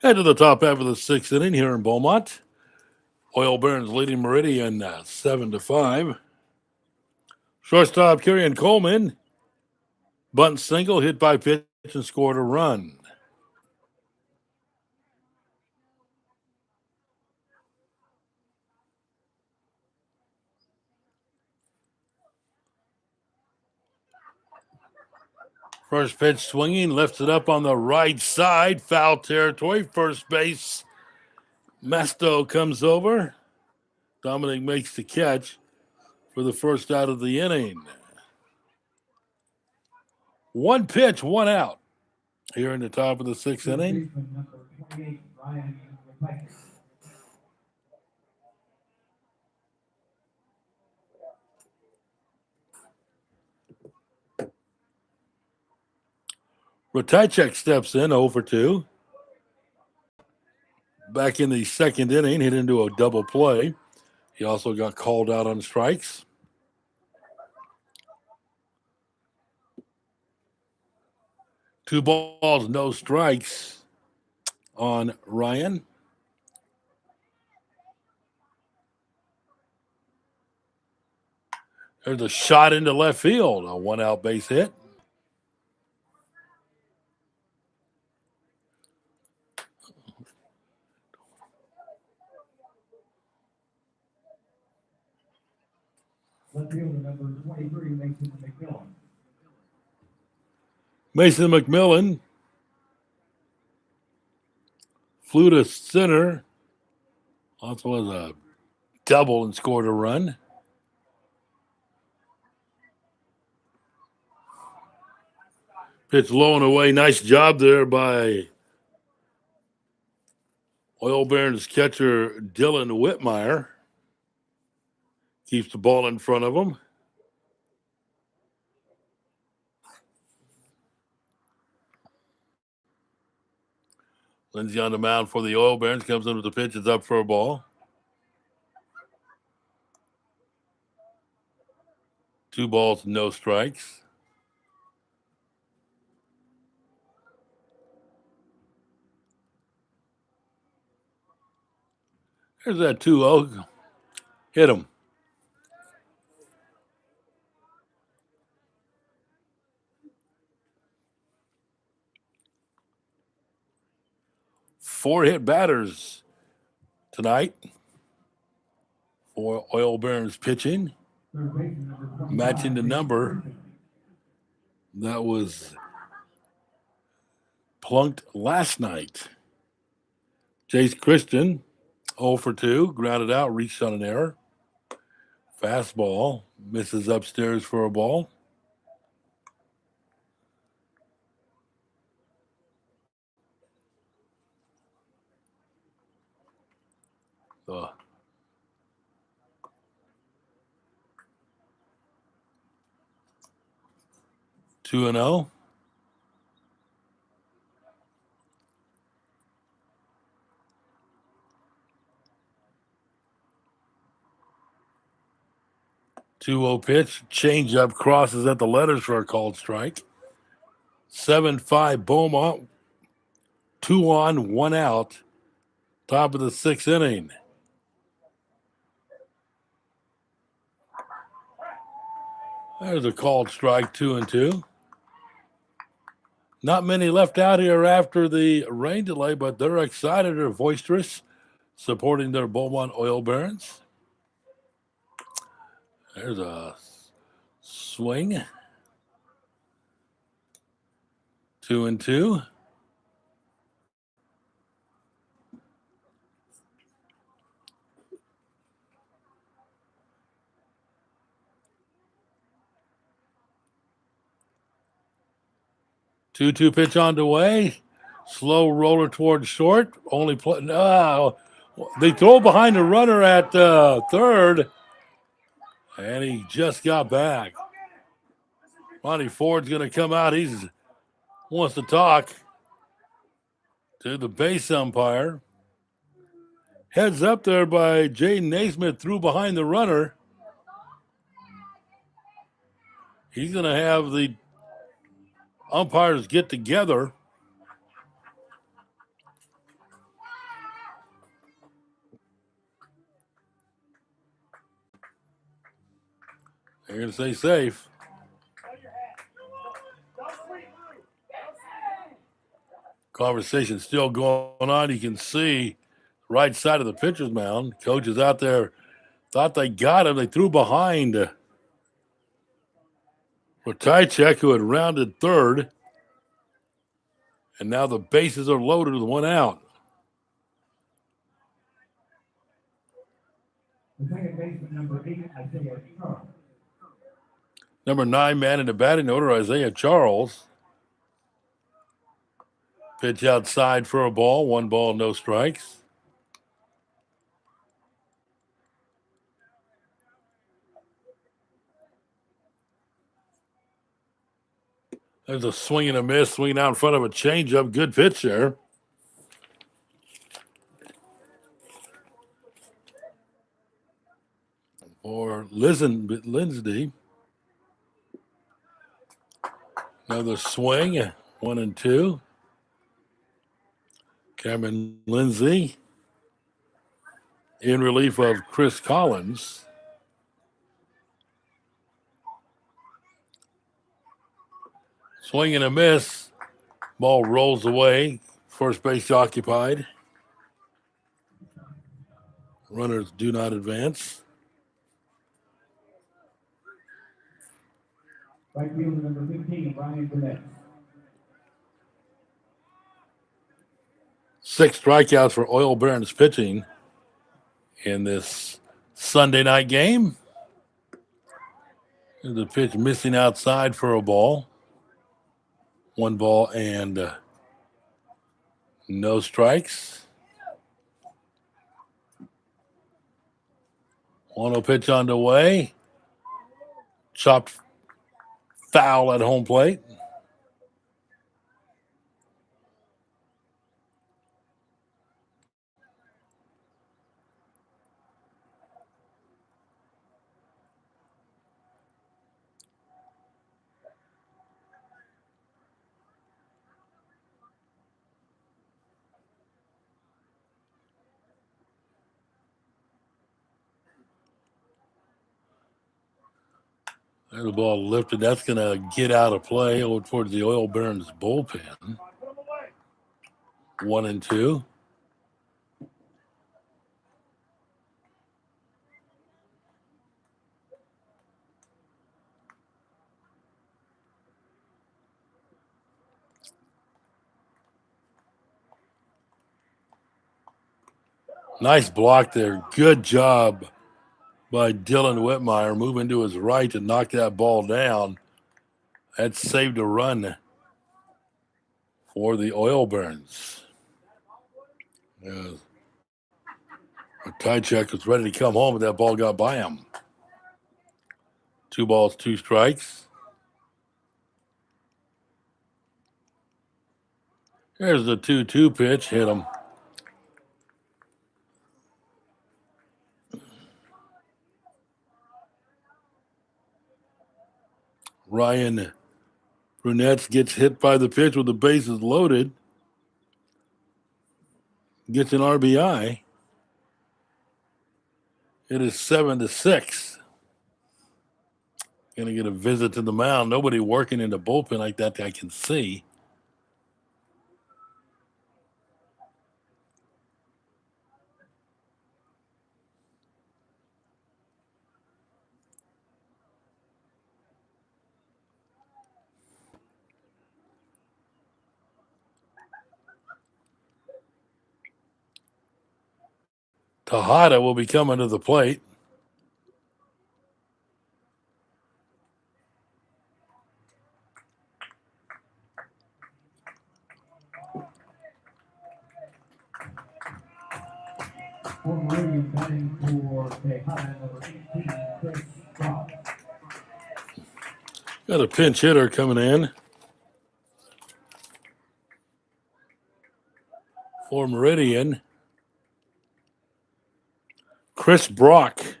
Head to the top half of the sixth inning here in Beaumont. Oil Barons leading Meridian 7-5. Shortstop Kieran Coleman. Bunt single, hit by pitch, and scored a run. First pitch swinging, lifts it up on the right side. Foul territory. First base. Mesto comes over. Dominic makes the catch for the first out of the inning. One pitch, one out here in the top of the sixth inning. Ratajczyk steps in 0-2. Back in the second inning, hit into a double play. He also got called out on strikes. Two balls, no strikes on Ryan. There's a shot into left field, a one-out base hit. Left fielder number 23, Mason McMillan. Mason McMillan flew to center. Also has a double and scored a run. Pitch low and away. Nice job there by Oil Barons catcher Dylan Whitmire. Keeps the ball in front of him. Lindsay on the mound for the Oil Barons. Comes in with the pitch. It's up for a ball. 2 balls, no strikes. There's that 2-0. Hit him. Four hit batters tonight for Oil Barons pitching, matching the number that was plunked last night. Jace Christian, 0-2, grounded out, reached on an error. Fastball, misses upstairs for a ball. The 2-0. Pitch, change up, crosses at the letters for a called strike. 7-5 Beaumont, 2 on, 1 out. Top of the sixth inning. There's a called strike, 2-2. Not many left out here after the rain delay, but they're excited or boisterous, supporting their Beaumont Oil Barons. There's a swing. 2-2. Two pitch on the way. Slow roller towards short. Only play. They throw behind the runner at third. And he just got back. Ronnie Ford's going to come out. He wants to talk to the base umpire. Heads up there by Jaden Naismith, threw behind the runner. He's going to have the umpires get together. They're going to stay safe. Conversation still going on. You can see right side of the pitcher's mound. Coach is out there. Thought they got him. They threw behind Ratajczyk, who had rounded third. And now the bases are loaded with one out. The second baseman, number 8, Isaiah Charles. Number 9 man in the batting order, Isaiah Charles. Pitch outside for a ball. 1 ball, no strikes. There's a swing and a miss, swinging out in front of a changeup. Good pitch there. For Lindsay. Another swing, 1 and 2. Cameron Lindsay in relief of Chris Collins. Swing and a miss. Ball rolls away. First base occupied. Runners do not advance. Right fielder, number 15, Ryan Burnett. 6 strikeouts for Oil Barons pitching in this Sunday night game. There's a pitch missing outside for a ball. 1 ball and no strikes. 1-0 pitch on the way. Chopped foul at home plate. There's the ball lifted. That's going to get out of play over towards the Oil Barons bullpen. 1 and 2. Nice block there. Good job by Dylan Whitmire, moving to his right to knock that ball down. That saved a run for the Oil Barons. Ratajczyk was ready to come home, but that ball got by him. 2 balls, 2 strikes. Here's the 2-2 pitch. Hit him. Ryan Brunette gets hit by the pitch with the bases loaded. Gets an RBI. It is 7-6. Going to get a visit to the mound. Nobody working in the bullpen like that I can see. Tejada will be coming to the plate. For Meridian, batting for Tejada, number 18, Chris Ross. Got a pinch hitter coming in for Meridian. Chris Brock.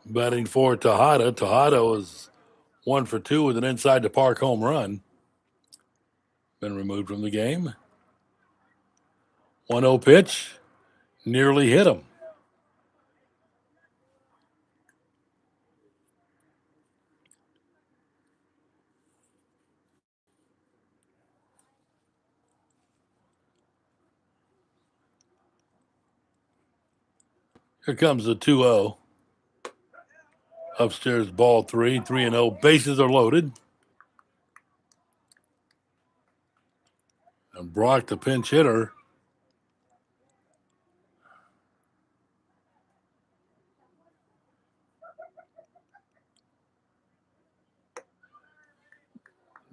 Batting for Tejada. Tejada was 1 for 2 with an inside the park home run. Been removed from the game. 1-0 pitch. Nearly hit him. Here comes the 2-0. Upstairs, ball 3-0. Bases are loaded. And Brock, the pinch hitter,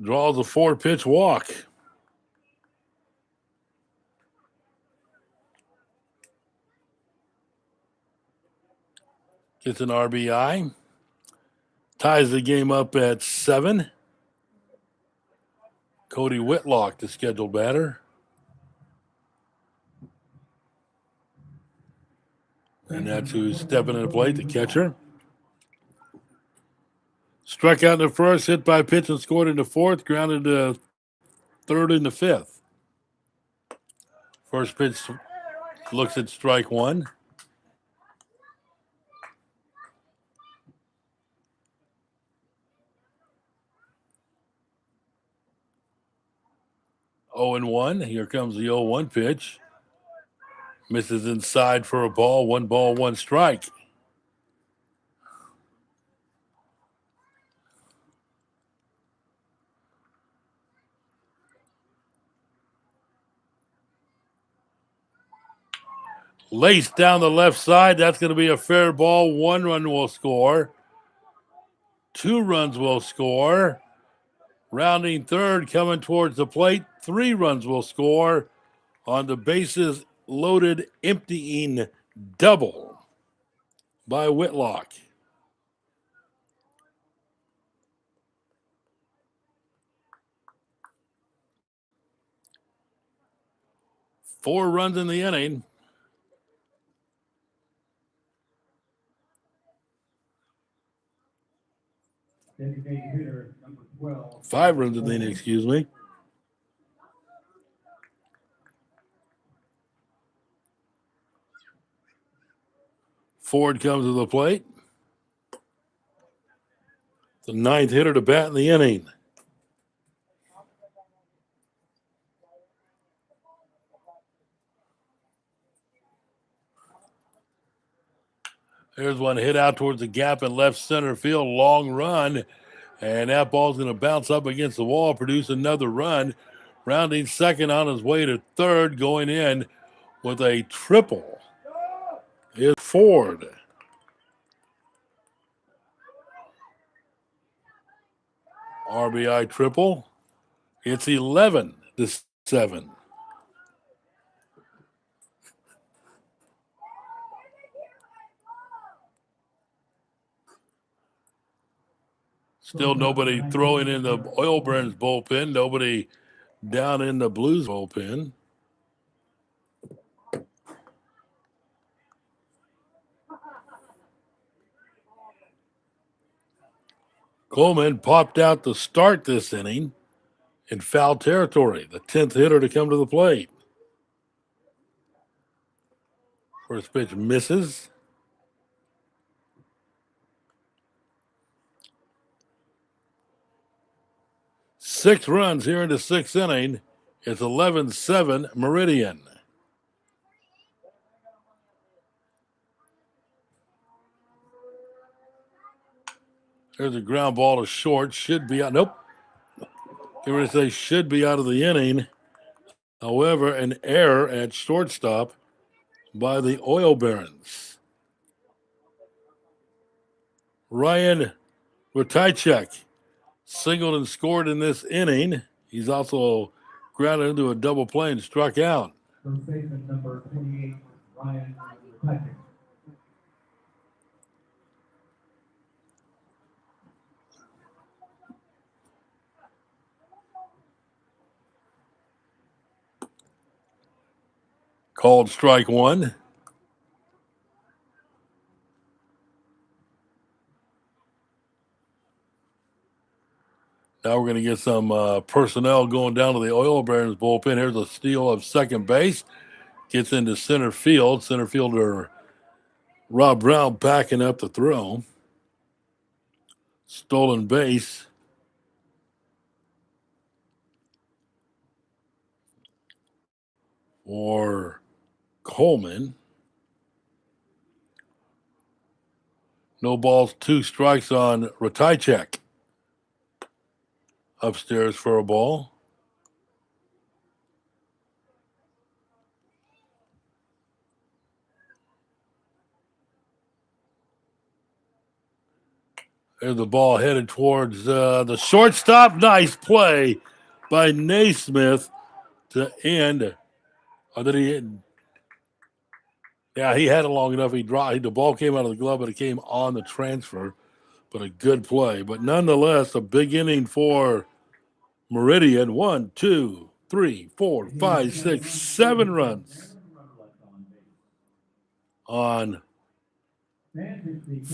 draws a 4-pitch walk. Gets an RBI. Ties the game up at 7. Cody Whitlock, the scheduled batter. And that's who's stepping in the plate, the catcher. Struck out in the first, hit by pitch and scored in the fourth, grounded to third in the fifth. First pitch looks at strike one. Oh and 1. Here comes the 0-1 pitch. Misses inside for a ball. 1 ball, 1 strike. Laced down the left side. That's going to be a fair ball. 1 run will score. 2 runs will score. Rounding third, coming towards the plate. 3 runs will score on the bases loaded, emptying double by Whitlock. Four runs in the inning. Designated hitter number 12. 5 runs in the inning, excuse me. Ford comes to the plate. The 9th hitter to bat in the inning. There's one hit out towards the gap in left center field. Long run. And that ball's going to bounce up against the wall, produce another run. Rounding second on his way to third, going in with a triple is Ford. RBI triple. It's 11-7. Still nobody throwing in the Oil Burns bullpen. Nobody down in the Blues bullpen. Coleman popped out to start this inning in foul territory. The 10th hitter to come to the plate. First pitch misses. Six runs here in the 6th inning. It's 11-7 Meridian. There's a ground ball to short. Should be out. Nope. They were to say should be out of the inning. However, an error at shortstop by the Oil Barons. Ryan Ratajczak singled and scored in this inning. He's also grounded into a double play and struck out. First baseman number 28, Ryan Ratajczak. Called strike one. Now we're going to get some personnel going down to the Oil Barons bullpen. Here's a steal of second base. Gets into center field. Center fielder Rob Brown backing up the throw. Stolen base. For Coleman. No balls, 2 strikes on Ratajczak. Upstairs for a ball. There's the ball headed towards the shortstop. Nice play by Naismith to end. Or did he? Yeah, he had it long enough. He dropped. The ball came out of the glove, but it came on the transfer. But a good play. But nonetheless, a big inning for Meridian. 1, 2, 3, 4, 5, 6, 7 runs on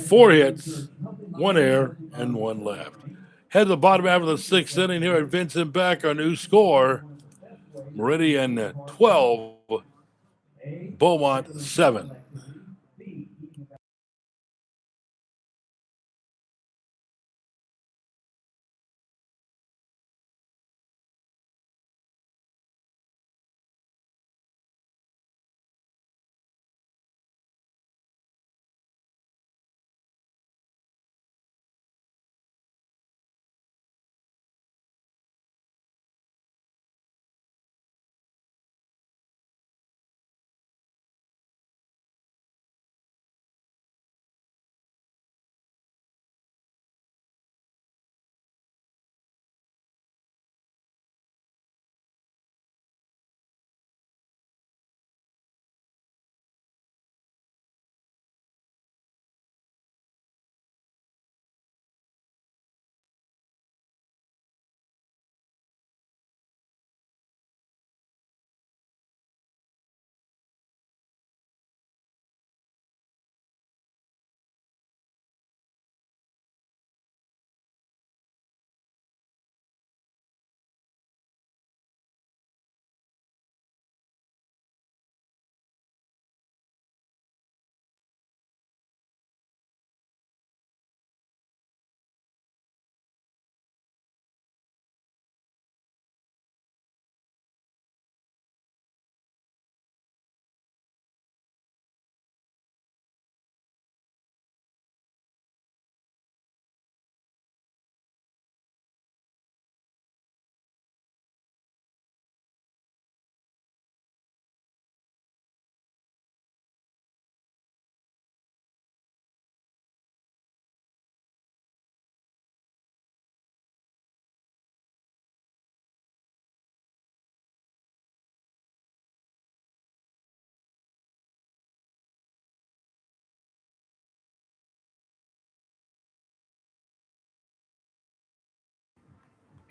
4 hits, 1 error, and 1 left. Head to the bottom half of the 6th inning here at Vincent Beck. Our new score, Meridian 12, Beaumont 7.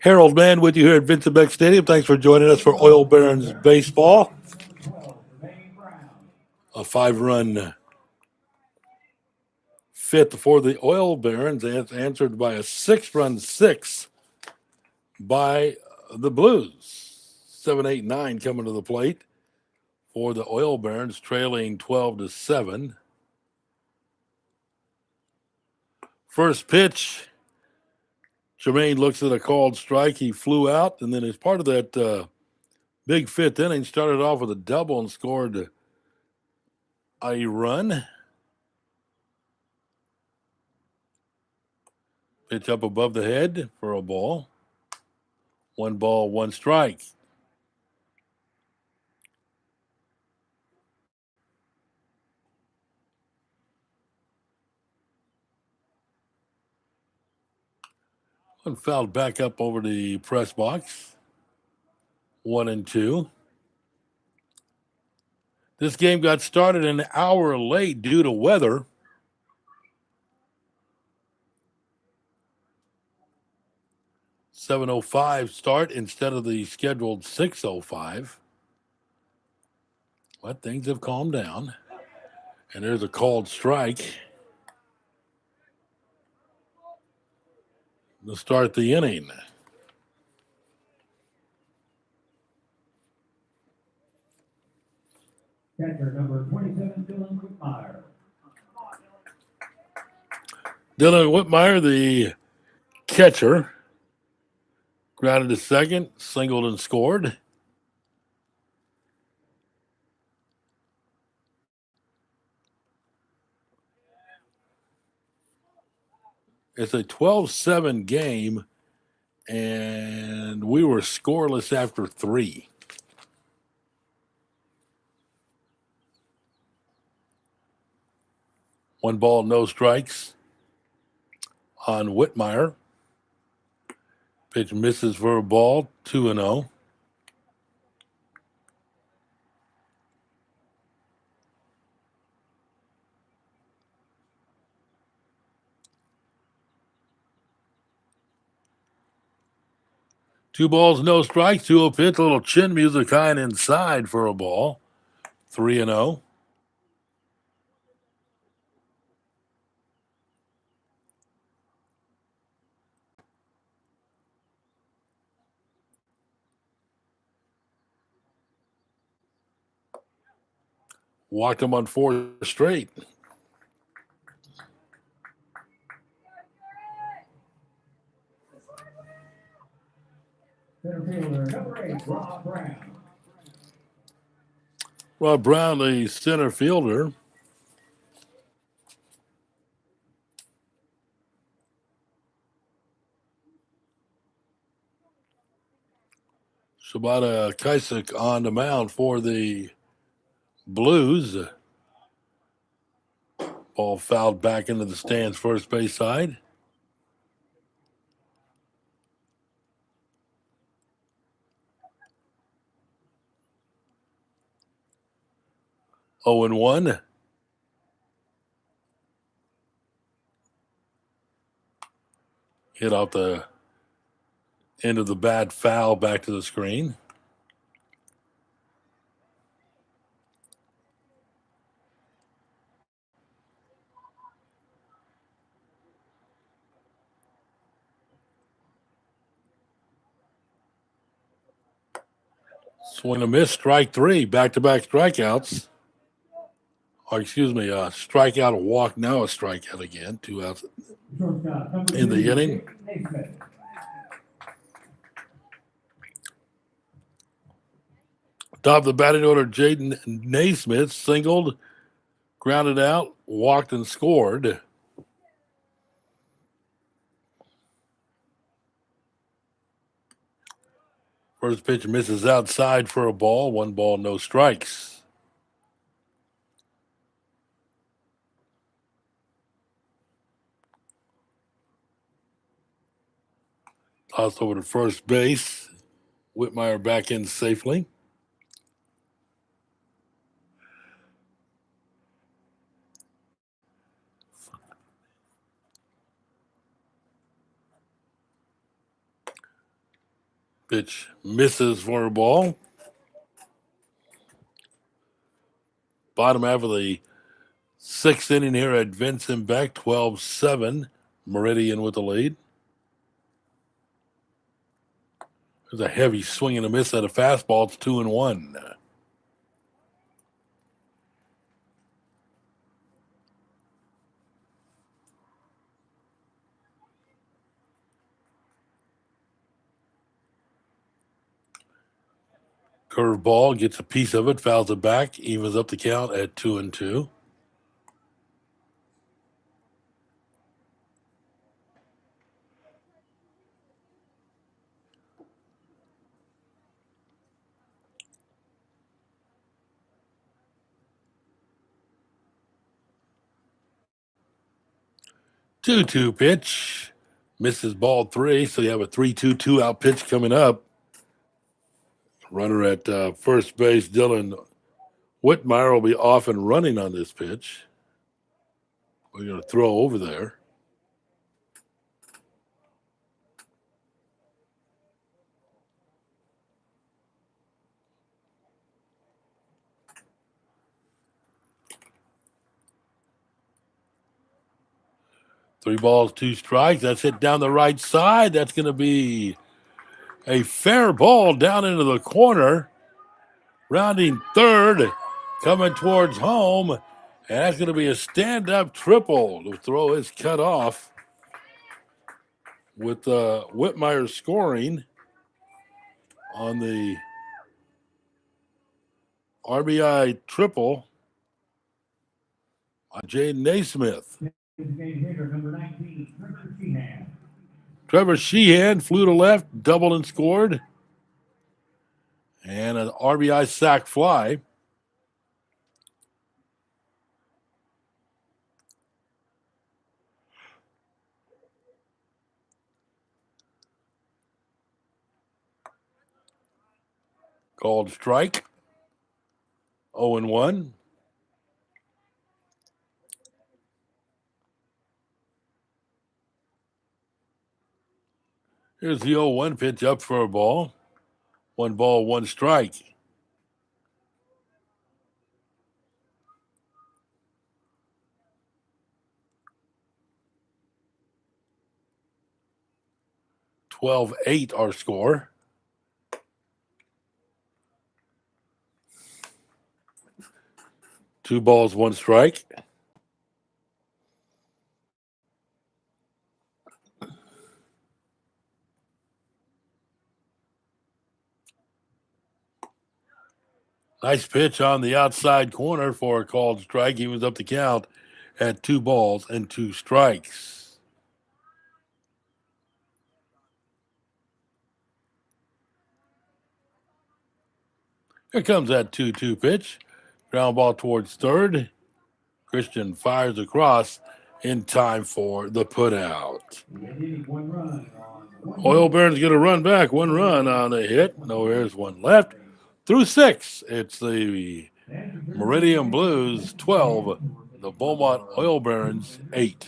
Harold Mann with you here at Vincent Beck Stadium. Thanks for joining us for Oil Barons Baseball. A 5-run fifth for the Oil Barons, answered by a 6-run 6 by the Blues. 7, 8, 9 coming to the plate for the Oil Barons, trailing 12-7. First pitch, Jermaine looks at a called strike. He flew out, and then as part of that big 5th inning, started off with a double and scored a run. Pitch up above the head for a ball. 1 ball, 1 strike. One fouled back up over the press box. 1-2. This game got started an hour late due to weather. .705 start instead of the scheduled 6:05. But things have calmed down. And there's a called strike to start the inning. Catcher number 27, Dylan Whitmire. Dylan Whitmire, the catcher, grounded to second, singled and scored. It's a 12-7 game, and we were scoreless after 3. One ball, no strikes on Whitmire. Pitch misses for a ball, 2-0. Two balls, no strikes. 2-0 pitch, a little chin music kind inside for a ball, 3-0. Walked him on 4 straight. Center fielder number 8, Rob Brown. Rob Brown, the center fielder. Shibata Kaisik on the mound for the Blues. Ball fouled back into the stands, first base side. Oh and 1. Hit off the end of the bat, foul back to the screen. Swing and a miss, strike 3, back-to-back strikeouts. Or excuse me, strikeout, a walk, now a strikeout again. 2 outs in the inning. Top of the batting order, Jaden Naismith singled, grounded out, walked and scored. First pitch misses outside for a ball. 1 ball, no strikes. Tossed over to first base. Whitmire back in safely. Pitch misses for a ball. Bottom half of the 6th inning here at Vincent Beck, 12-7. Meridian with the lead. There's a heavy swing and a miss at a fastball. It's 2-1. Curveball gets a piece of it, fouls it back, evens up the count at 2-2. Two-two pitch, misses ball 3, so you have a 3-2 out pitch coming up. Runner at first base, Dylan Whitmire will be off and running on this pitch. We're going to throw over there. Three balls, 2 strikes. That's hit down the right side. That's going to be a fair ball down into the corner. Rounding third coming towards home. And that's going to be a stand-up triple. The throw is cut off with Whitmire scoring on the RBI triple on Jaden Naismith. Trevor Sheehan flew to left, doubled and scored. And an RBI sac fly. Called strike. 0-1. Here's the 0-1 pitch up for a ball. 1 ball, 1 strike. (12-8) our score. Two balls, 1 strike. Nice pitch on the outside corner for a called strike. He was up the count at 2 balls and 2 strikes. Here comes that 2-2 pitch. Ground ball towards third. Christian fires across in time for the putout. Oil Barons get a run back. 1 run on a hit. No errors, 1 left. Through 6, it's the Meridian Blues 12, the Beaumont Oil Barons 8.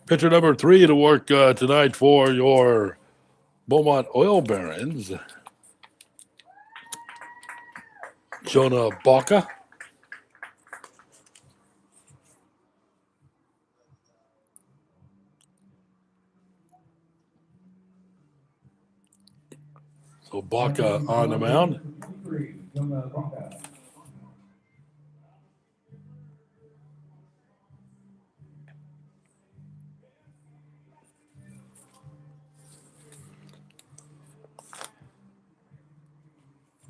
Pitcher number 3 to work tonight for your Beaumont Oil Barons, Jonah Baca. So Baca on the mound.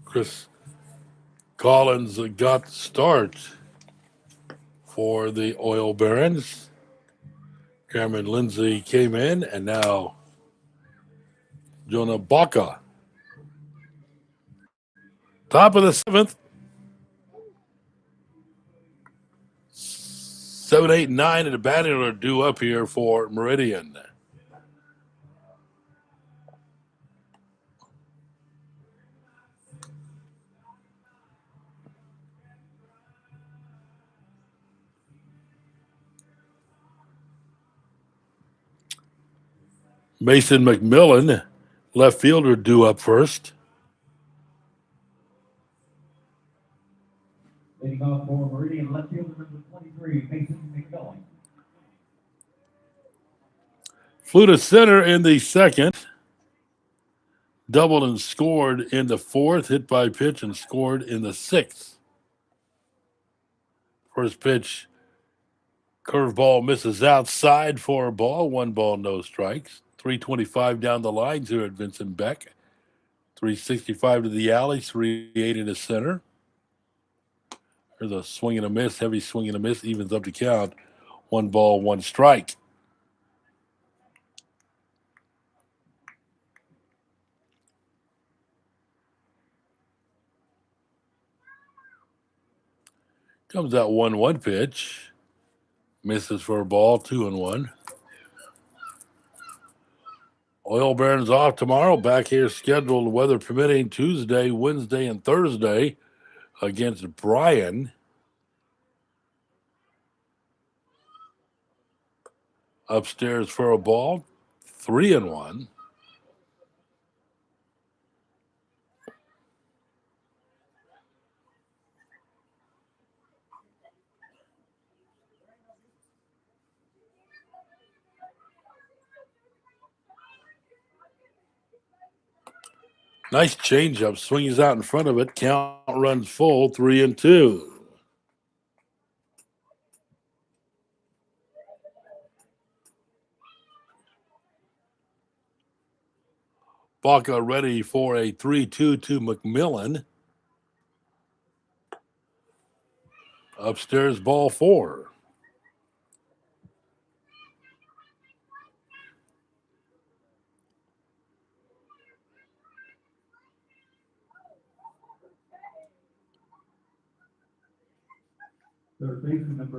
Chris Collins got the start for the Oil Barons. Cameron Lindsay came in, and now Jonah Baca. Top of the 7th. 7, 8, 9 in the batting order due up here for Meridian. Mason McMillan, left fielder, due up first. Leading off for Meridian, left fielder number 23, Mason McMillan. Flew to center in the second. Doubled and scored in the fourth. Hit by pitch and scored in the sixth. First pitch, curveball misses outside for a ball. 1 ball, no strikes. 325 down the lines here at Vincent Beck. 365 to the alley, 380 to center. There's a swing and a miss, heavy swing and a miss, evens up the count. 1 ball, 1 strike. Comes that 1-1 pitch. Misses for a ball, 2-1. Oil Barons off tomorrow. Back here scheduled, weather permitting, Tuesday, Wednesday, and Thursday against Bryan. Upstairs for a ball, 3-1. Nice changeup. Swings out in front of it. Count runs full, 3-2. Baca ready for a 3-2 to McMillan. Upstairs, ball 4.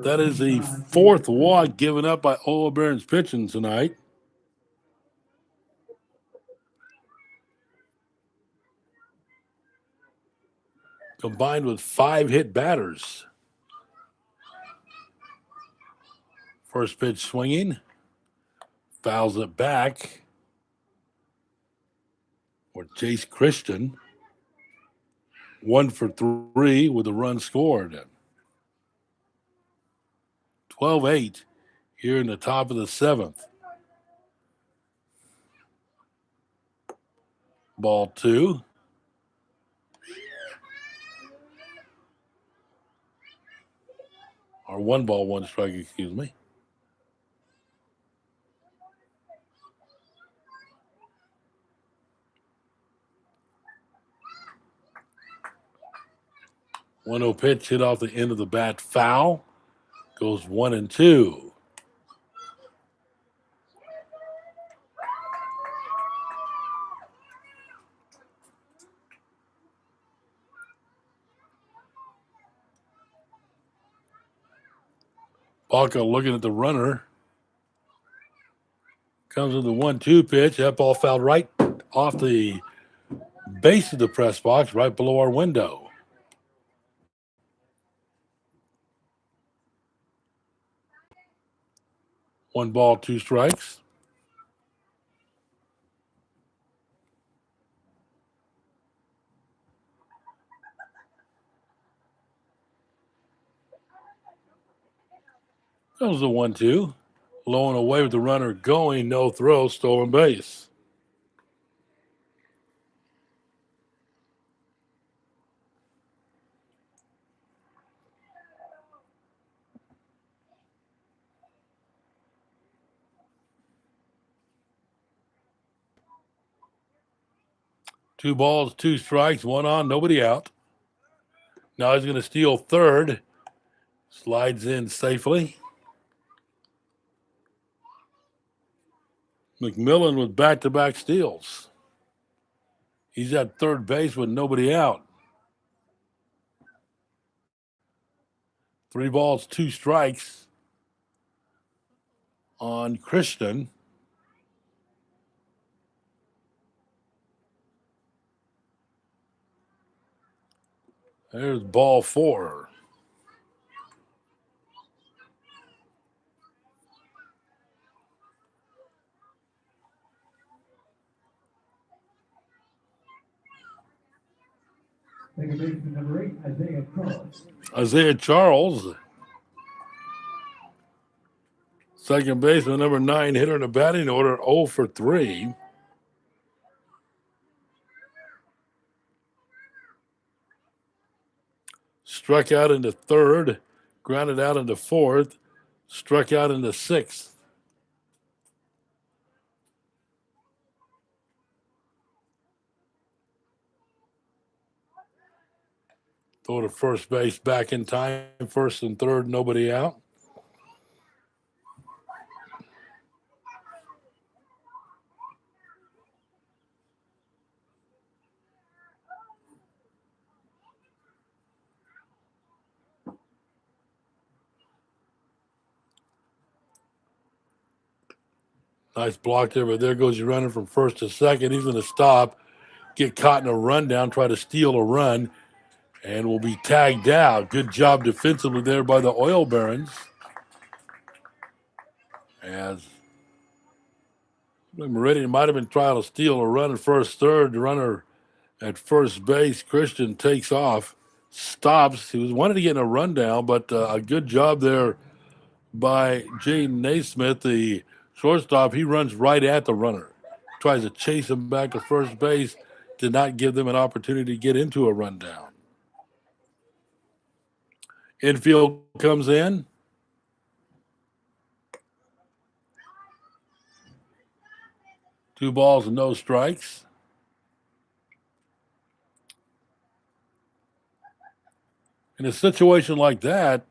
That is the 4th walk given up by Oil Barons pitching tonight. Combined with 5 hit batters. First pitch swinging. Fouls it back for Chase Christian. 1 for 3 with a run scored. 12-8 here in the top of the 7th. Ball 2. Or 1 ball, 1 strike, excuse me. One-0 pitch hit off the end of the bat, foul. Goes 1-2. Baca looking at the runner. Comes with the 1-2 pitch. That ball fouled right off the base of the press box, right below our window. One ball, 2 strikes. Comes the 1-2. Low and away with the runner going. No throw. Stolen base. Two balls, 2 strikes, 1 on, nobody out. Now he's going to steal third. Slides in safely. McMillan with back-to-back steals. He's at third base with nobody out. 3 balls, 2 strikes on Christian. There's ball 4. Number 8, Isaiah Charles. Isaiah Charles Second baseman, number 9, hitter in the batting order, 0 for 3. Struck out into third, grounded out into fourth, struck out into sixth. Throw to first base back in time, first and third, nobody out. Nice block there, but there goes your runner from first to second. He's going to stop, get caught in a rundown, try to steal a run, and will be tagged out. Good job defensively there by the Oil Barons. As Meridian might have been trying to steal a run at first, third. The runner at first base, Christian, takes off, stops. He was wanted to get in a rundown, but a good job there by Jaden Naismith, the shortstop. He runs right at the runner, tries to chase him back to first base, did not give them an opportunity to get into a rundown. Infield comes in. Two balls and no strikes. In a situation like that,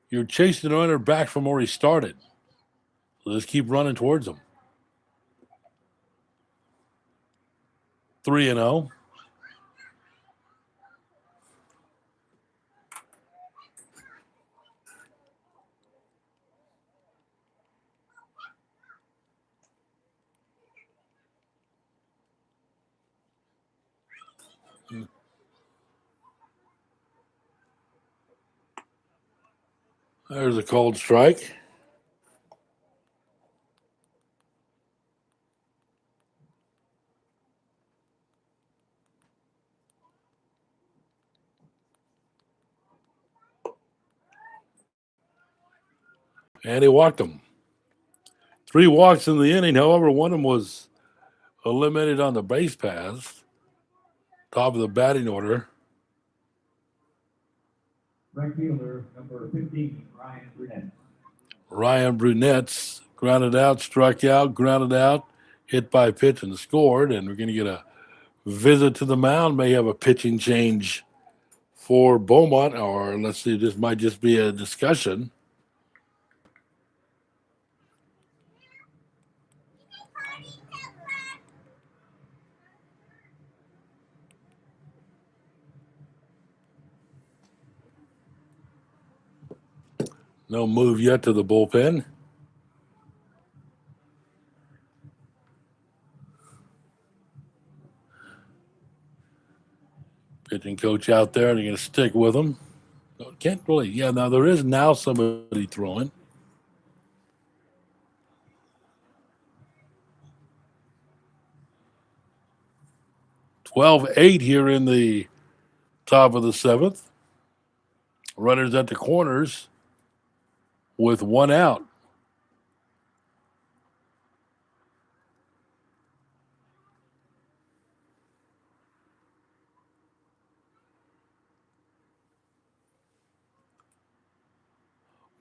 you're chasing the runner back from where he started. So just keep running towards him. 3-0. There's a cold strike. And he walked him. 3 walks in the inning. However, one of them was eliminated on the base paths. Top of the batting order. Right fielder, number 15, Ryan Brunette. Ryan Brunette's grounded out, struck out, grounded out, hit by a pitch and scored. And we're going to get a visit to the mound. May have a pitching change for Beaumont, or let's see, this might just be a discussion. No move yet to the bullpen. Pitching coach out there, and they're going to stick with him. Can't really. Yeah, now there is now somebody throwing. (12-8) here in the top of the 7th. Runners at the corners with 1 out.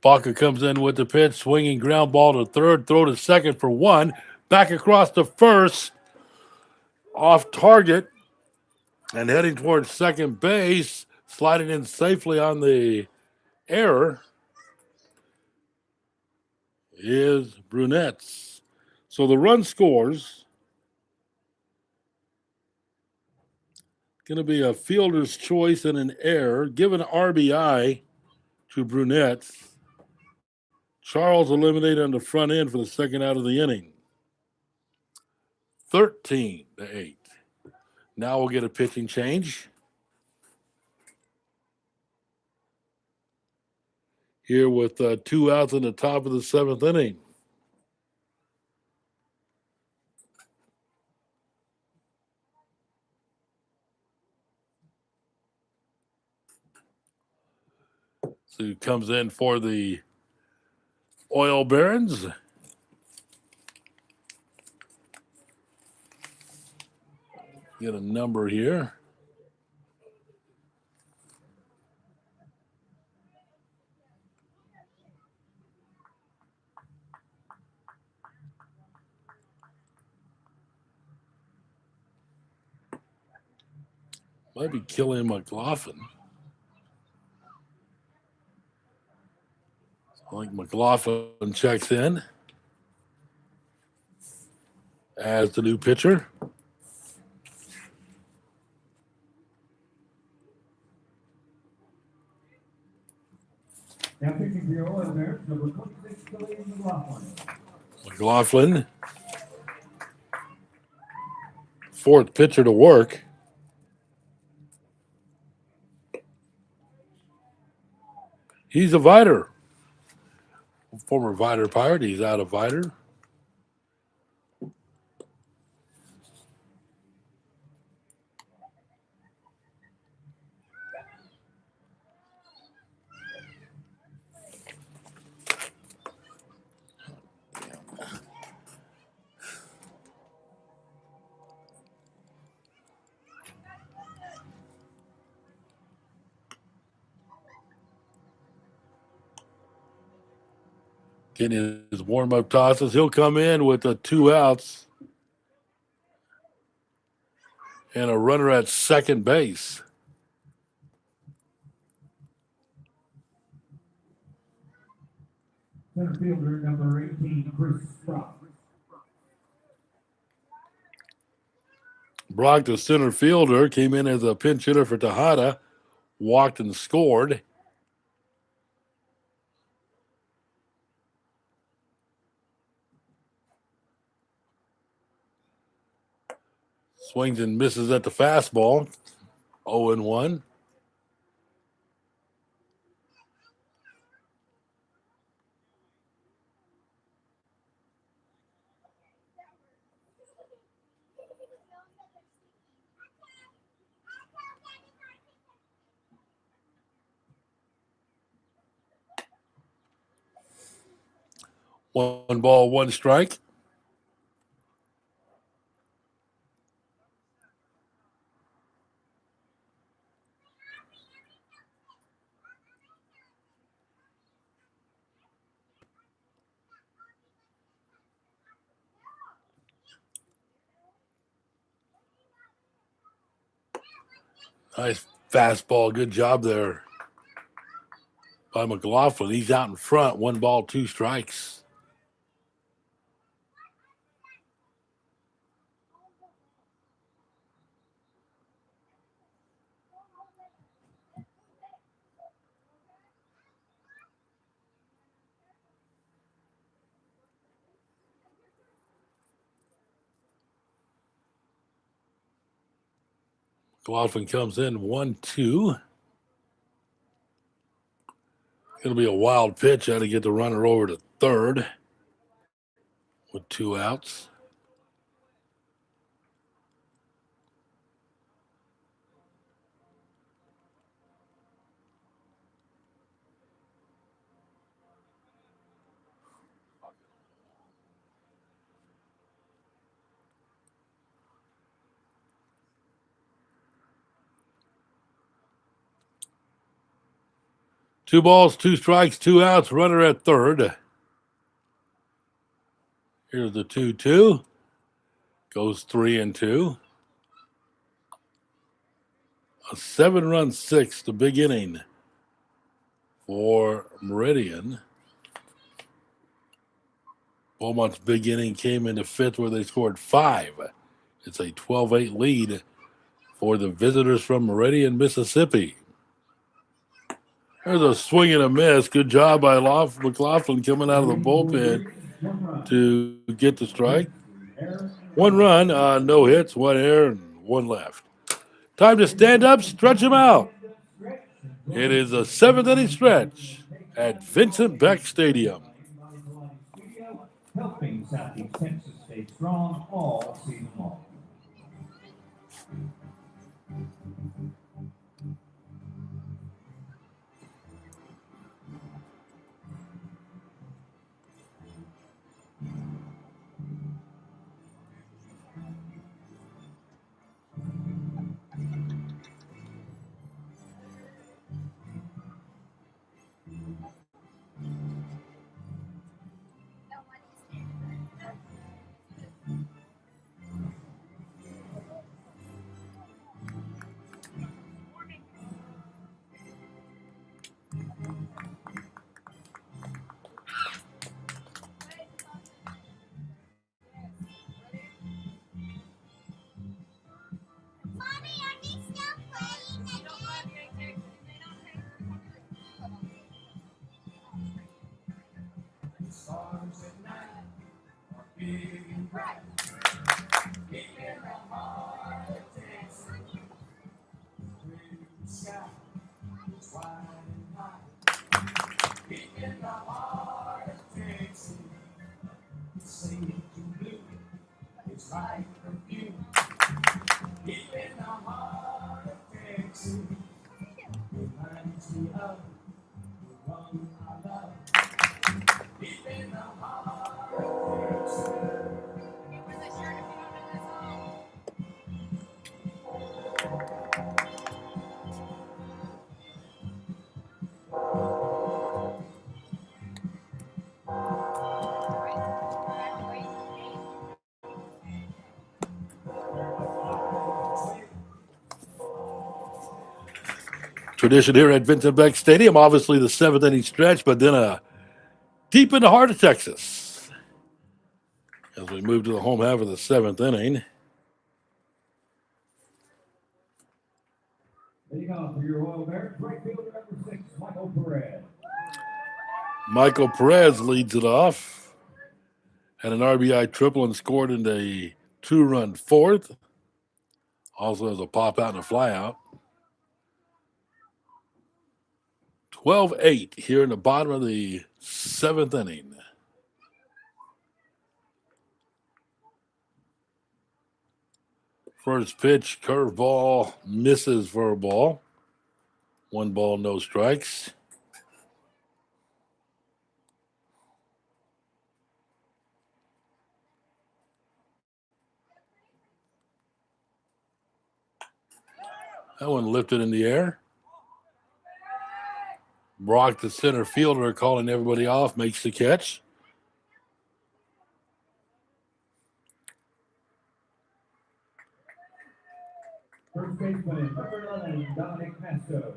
Baca comes in with the pitch, swinging ground ball to third, throw to second for 1. Back across to first, off target, and heading towards second base, sliding in safely on the error is Brunette's. So the run scores. Going to be a fielder's choice and an error. Give an RBI to Brunette. Charles eliminated on the front end for the second out of the inning. 13-8. Now we'll get a pitching change. Here with 2 outs in the top of the 7th inning. So he comes in for the oil barons. Get a number here. Might be Killian McLaughlin. I think McLaughlin checks in as the new pitcher. Now pitching for your Oil Bears, number 26, Killian McLaughlin. McLaughlin, fourth pitcher to work. He's a Vider. Former Vider Pirate. He's out of Vider. Getting his warm-up tosses. He'll come in with the 2 outs and a runner at second base. Center fielder, number 18, Chris Brock. Brock, the center fielder, came in as a pinch hitter for Tejada, walked and scored. Swings and misses at the fastball. 0-1. One ball, one strike. Nice fastball. Good job there by McLaughlin. He's out in front. 1 ball, 2 strikes. McLaughlin comes in 1-2. It'll be a wild pitch. Had to get the runner over to third with 2 outs. Two balls, 2 strikes, 2 outs. Runner at third. Here's the 2-2. Goes 3-2. A 7-run sixth, the big inning for Meridian. Beaumont's big inning came into fifth where they scored 5. It's a 12-8 lead for the visitors from Meridian, Mississippi. There's a swing and a miss. Good job by McLaughlin coming out of the bullpen to get the strike. 1 run, no hits, 1 error, and 1 left. Time to stand up, stretch him out. It is a 7th inning stretch at Vincent Beck Stadium. Helping Southeast Texas stay strong all season long. Tradition here at Vincent Beck Stadium. Obviously the seventh inning stretch, but then deep in the heart of Texas as we move to the home half of the seventh inning. Leading off for your Royal Bears, right fielder number 6, Michael Perez. Michael Perez leads it off. Had an RBI triple and scored in a 2-run fourth. Also has a pop out and a fly out. 12-8 here in the bottom of the seventh inning. First pitch, curveball, misses for a ball. 1 ball, no strikes. That one lifted in the air. Brock, the center fielder, calling everybody off, makes the catch. First baseman, number 11, Dominic Masto.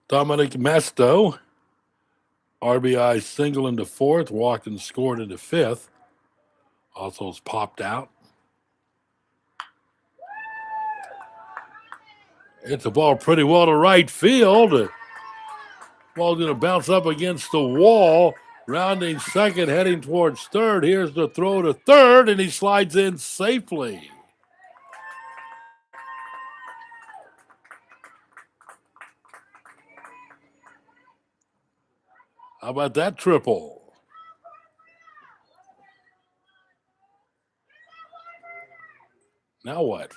Dominic Masto, RBI single into fourth, walked and scored into fifth. Also was popped out. It's a ball pretty well to right field. Ball's going to bounce up against the wall. Rounding second, heading towards third. Here's the throw to third, and he slides in safely. How about that triple? Now what?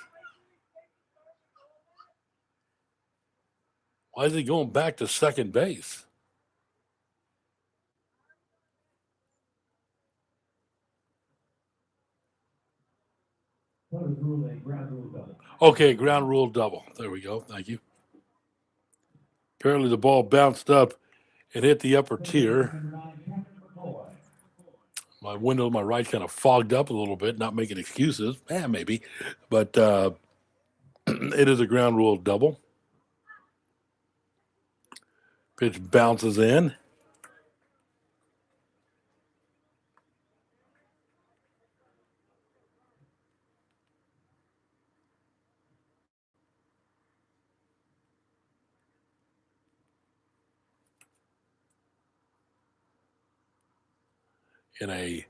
Why is he going back to second base? Okay, ground rule double. There we go. Thank you. Apparently the ball bounced up and hit the upper tier. My window to my right kind of fogged up a little bit, not making excuses. Maybe. But it is a ground rule double. Pitch bounces in. In a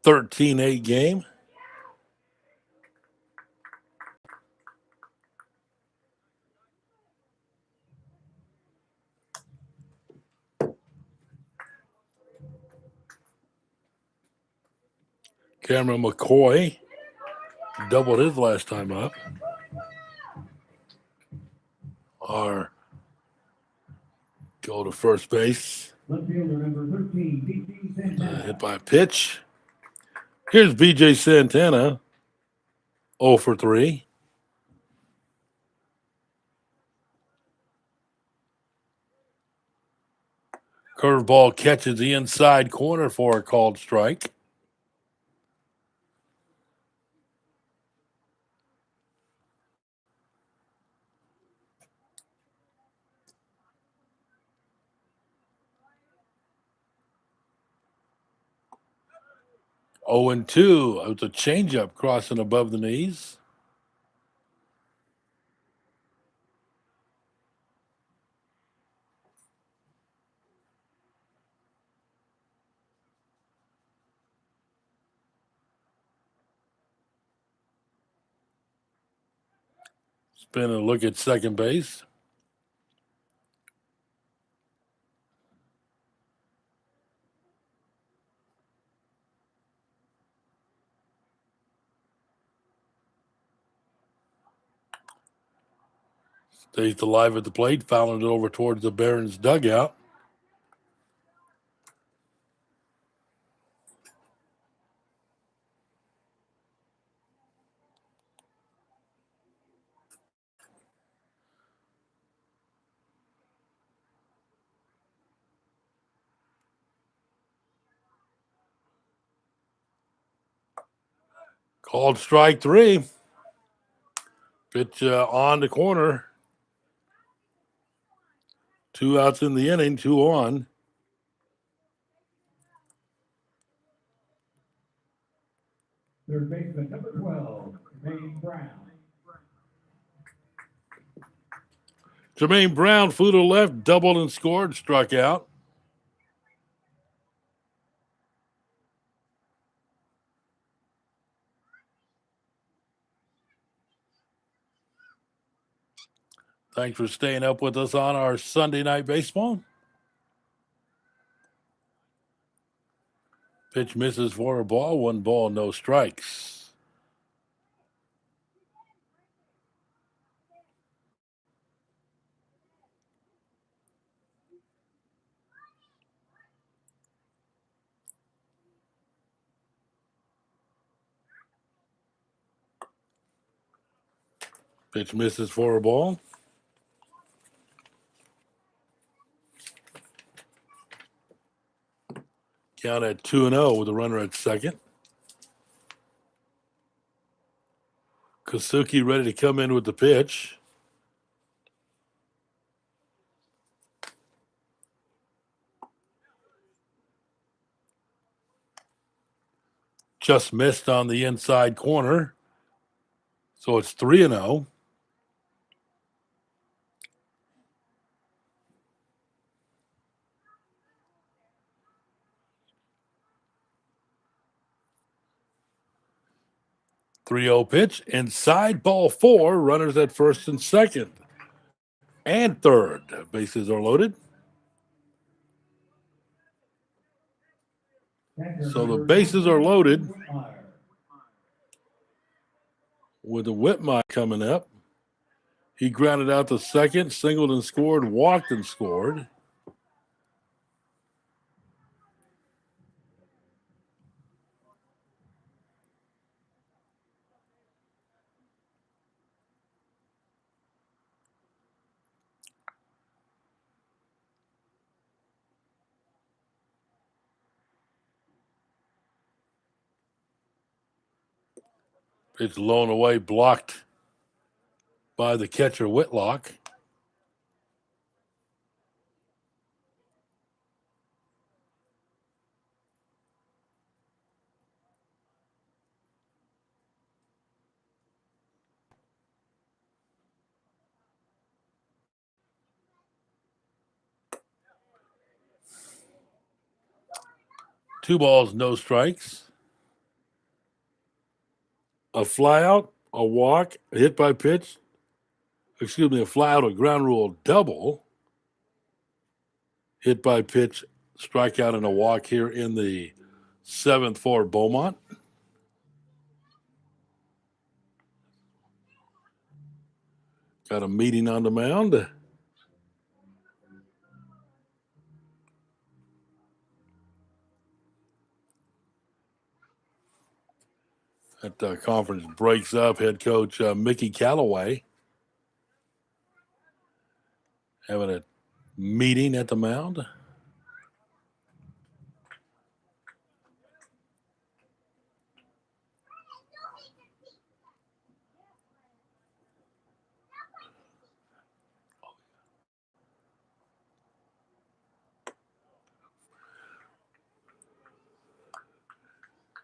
13-8 game. Cameron McCoy doubled his last time up. Or go to first base. Left fielder number 13, B.J. Santana. Hit by a pitch. Here's B.J. Santana, 0 for 3. Curveball catches the inside corner for a called strike. 0-2. It's a changeup crossing above the knees. Spin and look at second base. Stays alive at the plate, fouling it over towards the Barons dugout. Called strike 3. Pitch on the corner. 2 outs in the inning, 2 on. Third baseman, number 12, Jermaine Brown. Jermaine Brown flew to the left, doubled and scored, struck out. Thanks for staying up with us on our Sunday Night Baseball. Pitch misses for a ball, 1 ball, no strikes. Pitch misses for a ball. Count at 2-0 with a runner at second. Kosuke ready to come in with the pitch. Just missed on the inside corner. So it's 3-0. Pitch, inside, ball 4, runners at first and second. And third. Bases are loaded. So the bases are loaded with the Whitmire coming up. He grounded out to second, singled and scored, walked and scored. It's blown away, blocked by the catcher Whitlock. Two balls, no strikes. A fly out, a walk, a hit by pitch. Excuse me, a fly out, a ground rule double. Hit by pitch, strikeout, and a walk here in the 7th for Beaumont. Got a meeting on the mound. That conference breaks up. Head coach Mickey Callaway having a meeting at the mound.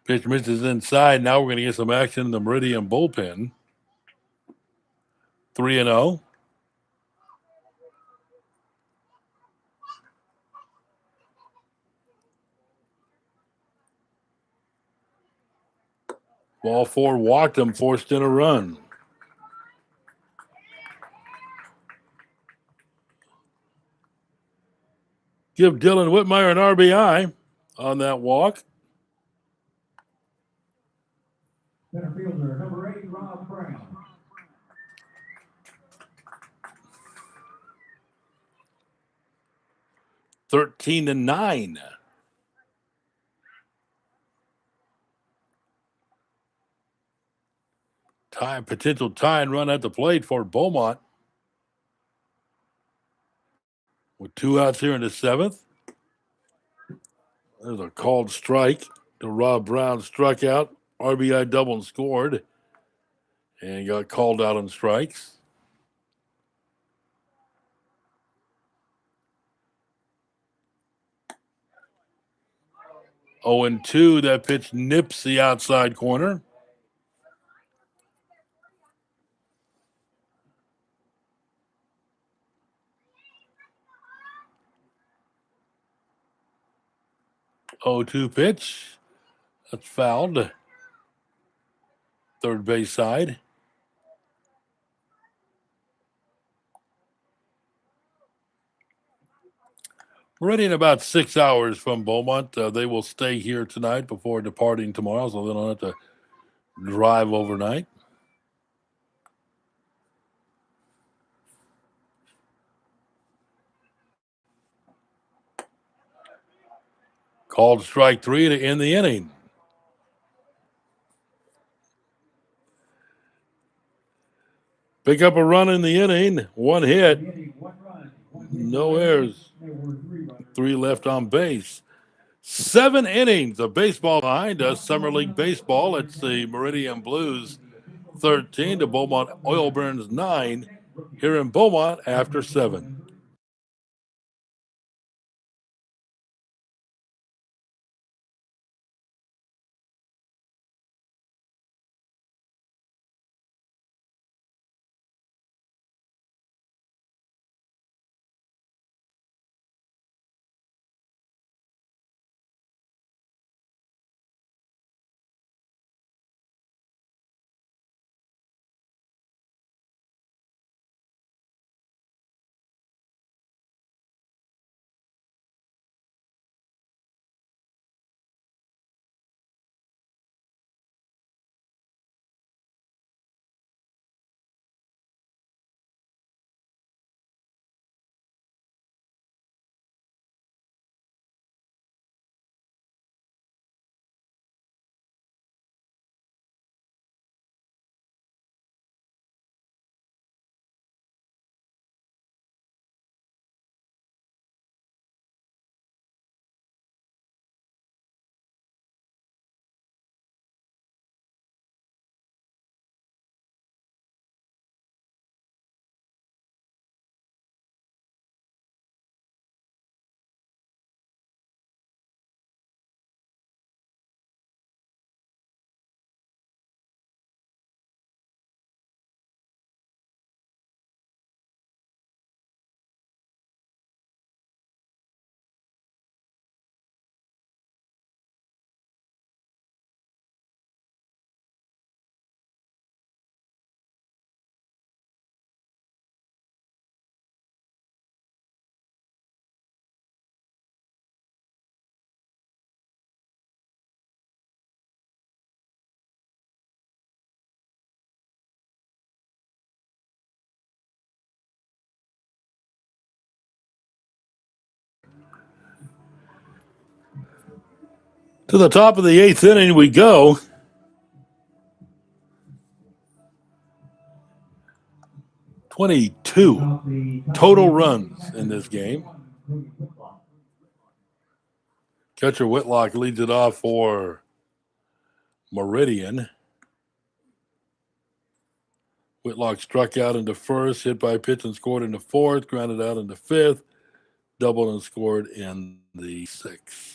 Pitch misses inside. Now we're going to get some action in the Meridian bullpen. 3-0. Ball four walked him, forced in a run. Give Dylan Whitmire an RBI on that walk. Center fielder, number 8, Rob Brown. Thirteen to 9. Potential tie and run at the plate for Beaumont. With 2 outs here in the 7th. There's a called strike to Rob Brown. Struck out, RBI double and scored. And got called out on strikes. Oh, and 2. That pitch nips the outside corner. Oh, 2 pitch. That's fouled. Third base side. We're ready in about 6 hours from Beaumont. They will stay here tonight before departing tomorrow, so they don't have to drive overnight. Called strike 3 to end the inning. Pick up a run in the inning. 1 hit. No errors. 3 left on base. 7 innings of baseball behind us. Summer League Baseball. It's the Meridian Blues 13 to Beaumont Oil Burns 9 here in Beaumont after 7. To the top of the 8th inning we go. .22 total runs in this game. Catcher Whitlock leads it off for Meridian. Whitlock struck out into first, hit by a pitch and scored in the 4th, grounded out in the 5th, doubled and scored in the 6th.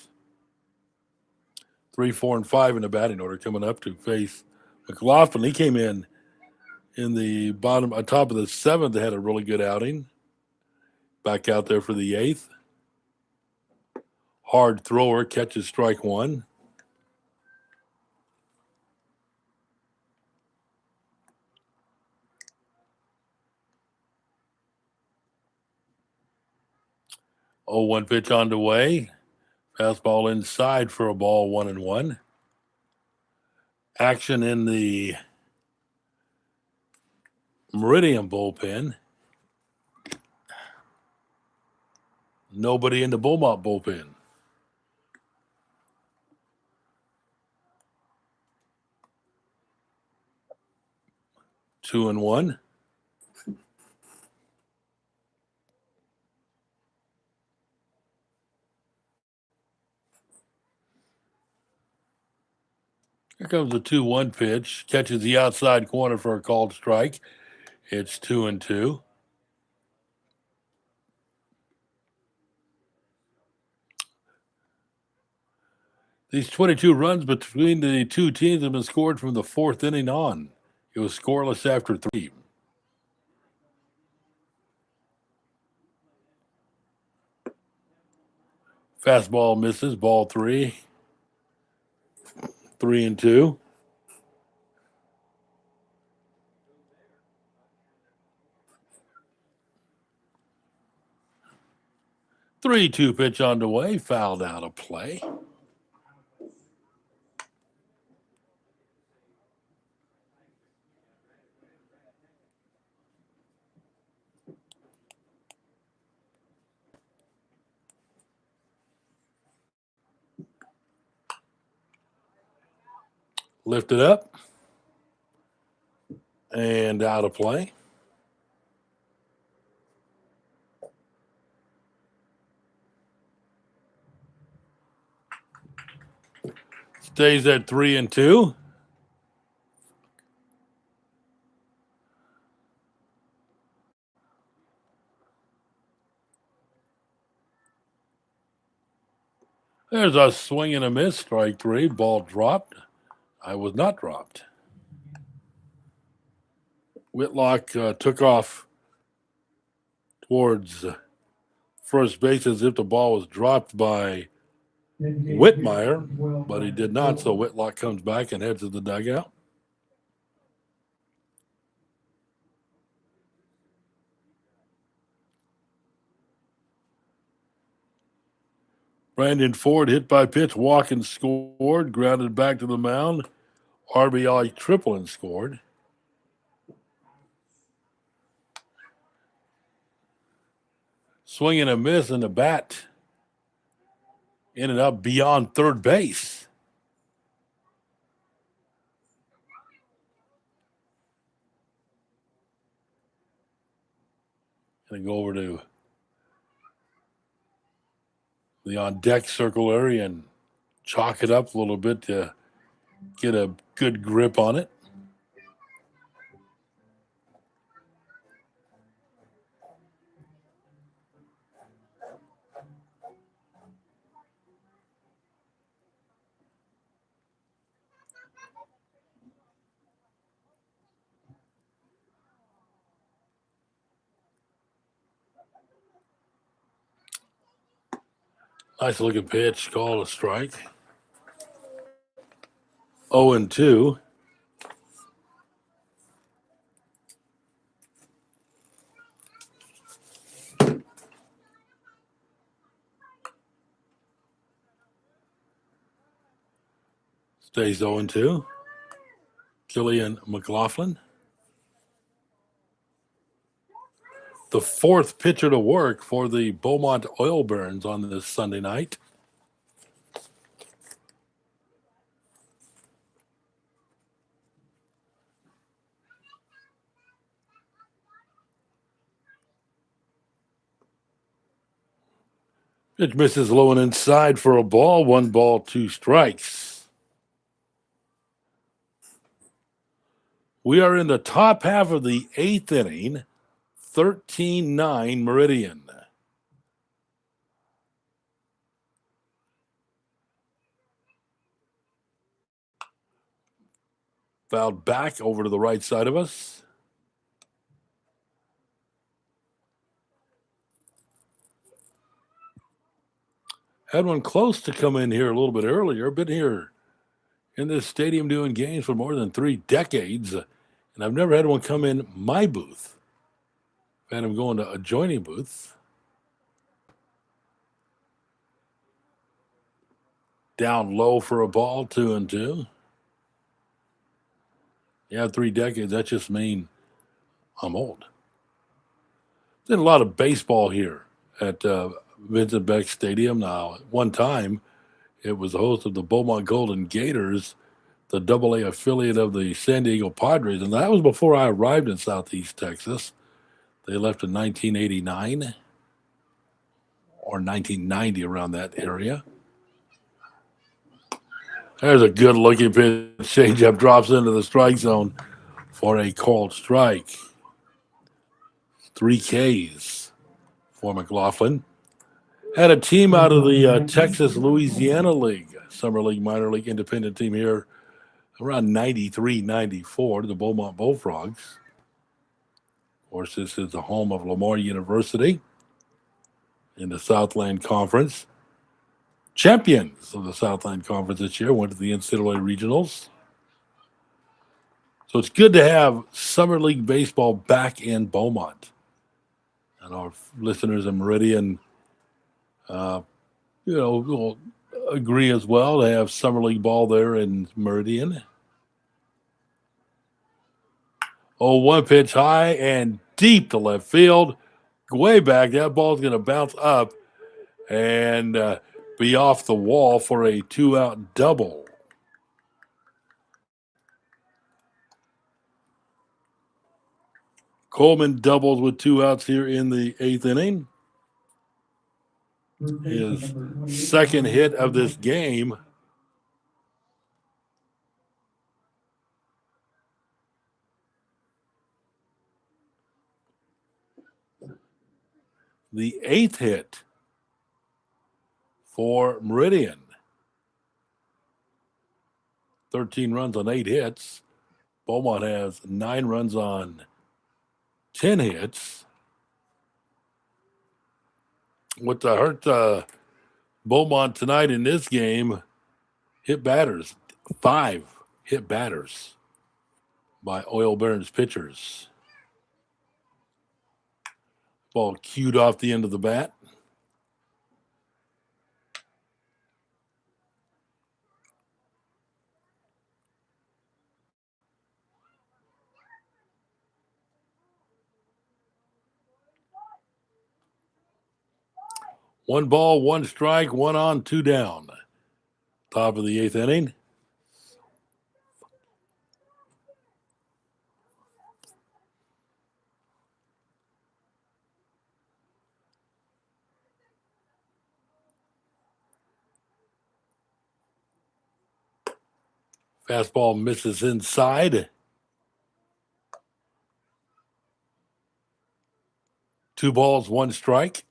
3, 4, and 5 in the batting order coming up to face McLaughlin. He came in the bottom, on top of the 7th. They had a really good outing. Back out there for the 8th. Hard thrower, catches strike 1. Oh, 1 pitch on the way. Fastball inside for a ball, 1-1. Action in the Meridian bullpen. Nobody in the Beaumont bullpen. Two and one. Here comes the 2-1 pitch. Catches the outside corner for a called strike. It's 2-2. These 22 runs between the two teams have been scored from the 4th inning on. It was scoreless after 3. Fastball misses, ball 3. 3-2. Three-two pitch on the way, fouled out of play. Lifted up and out of play. Stays at 3-2. There's a swing and a miss, strike 3, ball dropped. I was not dropped. Whitlock took off towards first base as if the ball was dropped by Whitmire, but he did not, so Whitlock comes back and heads to the dugout. Brandon Ford hit by pitch, walk and scored, grounded back to the mound. RBI triple and scored. Swing and a miss, and the bat ended up beyond third base. Gonna go over to the on deck circle area and chalk it up a little bit to get a good grip on it. Nice looking pitch, called a strike. 0-2. Stays 0-2. Killian McLaughlin. The 4th pitcher to work for the Beaumont Oil Burns on this Sunday night. Pitch misses low and inside for a ball. 1 ball, 2 strikes. We are in the top half of the 8th inning. 13-9 Meridian. Fouled back over to the right side of us. Had one close to come in here a little bit earlier. Been here in this stadium doing games for more than 3 decades, and I've never had one come in my booth. I've had them going to adjoining booths. Down low for a ball, 2-2. Yeah, 3 decades. That just means I'm old. There's a lot of baseball here at Vincent Beck Stadium. Now, at one time, it was the host of the Beaumont Golden Gators, the AA affiliate of the San Diego Padres, and that was before I arrived in Southeast Texas. They left in 1989 or 1990, around that area. There's a good-looking pitch. Changeup drops into the strike zone for a called strike. 3 Ks for McLaughlin. Had a team out of the Texas-Louisiana League, Summer League, Minor League, independent team here around 93, 94, the Beaumont Bullfrogs. Of course, this is the home of Lamar University in the Southland Conference. Champions of the Southland Conference this year went to the NCAA Regionals. So it's good to have Summer League baseball back in Beaumont. And our listeners in Meridian, will agree as well to have Summer League ball there in Meridian. Oh, one pitch high and deep to left field. Way back. That ball's going to bounce up and be off the wall for a 2-out double. Coleman doubles with 2 outs here in the 8th inning. His second hit of this game. The 8th hit for Meridian. 13 runs on 8 hits. Beaumont has 9 runs on 10 hits. What hurt Beaumont tonight in this game, hit batters. 5 hit batters by Oil Barons pitchers. Ball cued off the end of the bat. One ball, 1 strike, 1 on, 2 down. Top of the 8th inning. Fastball misses inside. 2 balls, 1 strike.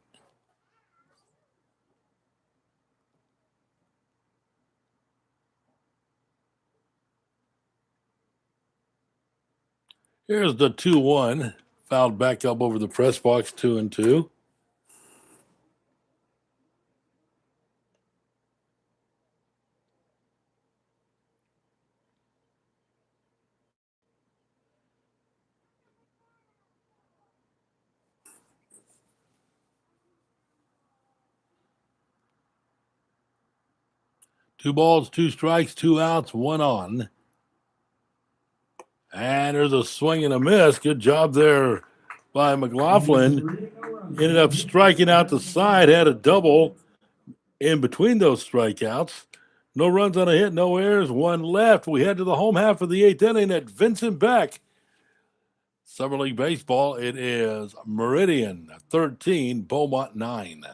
Here's the 2-1. Fouled back up over the press box, 2-2. Two balls, 2 strikes, 2 outs, 1 on. And there's a swing and a miss. Good job there by McLaughlin. Ended up striking out the side, had a double in between those strikeouts. No runs on a hit, no errors, 1 left. We head to the home half of the 8th inning at Vincent Beck. Summer League Baseball, it is Meridian 13, Beaumont 9.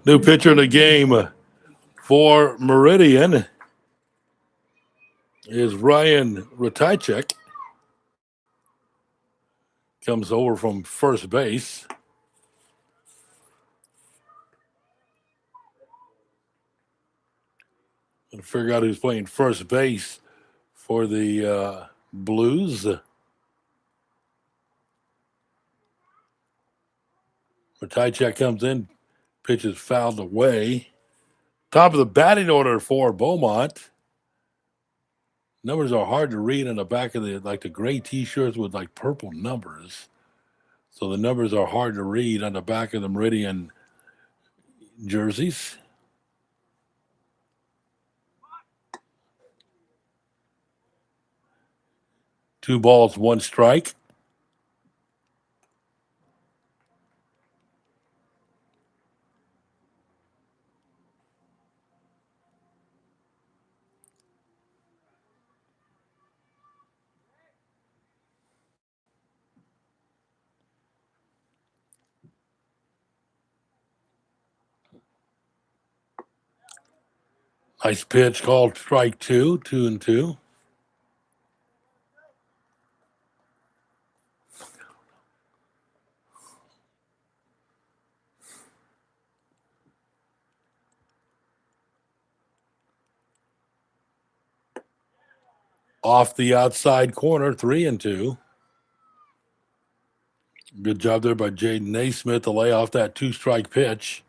New pitcher in the game for Meridian is Ryan Ratajczyk. Comes over from first base. And figure out who's playing first base for the Blues. Ratajczyk comes in, pitches fouled away. Top of the batting order for Beaumont. Numbers are hard to read on the back of the gray T-shirts with like purple numbers. So the numbers are hard to read on the back of the Meridian jerseys. Two balls, one strike. Nice pitch called strike two, 2-2. Off the outside corner, 3-2. Good job there by Jaden Naismith to lay off that two-strike pitch.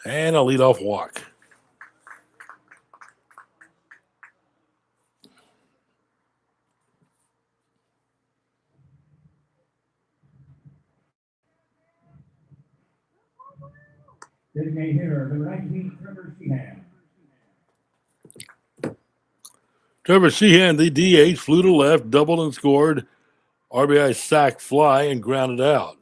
And a leadoff walk. Designated hitter, number 19, Trevor Sheehan. Trevor Sheehan, the DH, flew to left, doubled and scored. RBI sac fly and grounded out.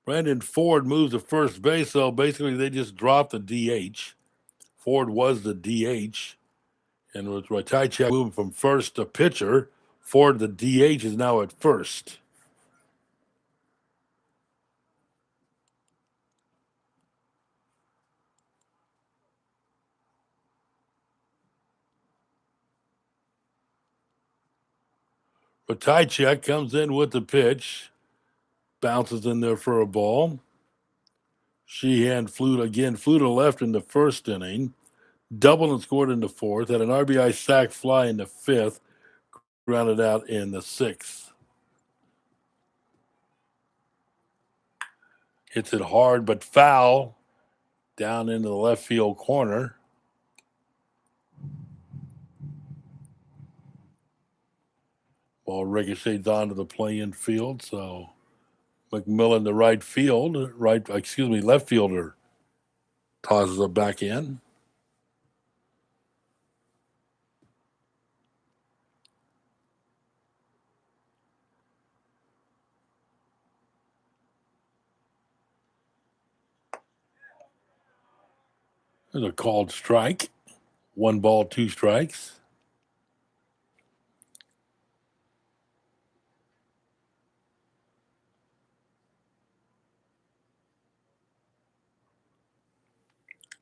Brandon Ford moves to first base, so basically they just dropped the DH. Ford was the DH. And with Ratajczyk moving from first to pitcher, Ford, the DH, is now at first. Ratajczyk comes in with the pitch, bounces in there for a ball. Sheehan flew to left in the first inning, doubled and scored in the fourth, had an RBI sac fly in the fifth, grounded out in the sixth. Hits it hard but foul down into the left field corner. Ball ricochets onto the playing field, so McMillan, the left fielder, tosses it back in. There's a called strike. 1 ball, 2 strikes.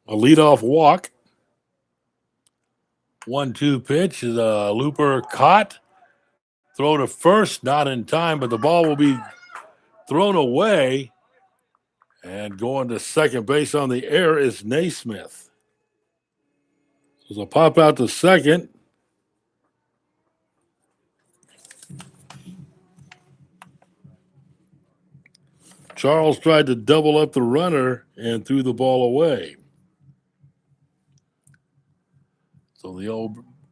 A leadoff walk. 1-2 pitch is a looper caught. Throw to first, not in time, but the ball will be thrown away. And going to second base on the air is Naismith. So they'll pop out to second. Charles tried to double up the runner and threw the ball away. So the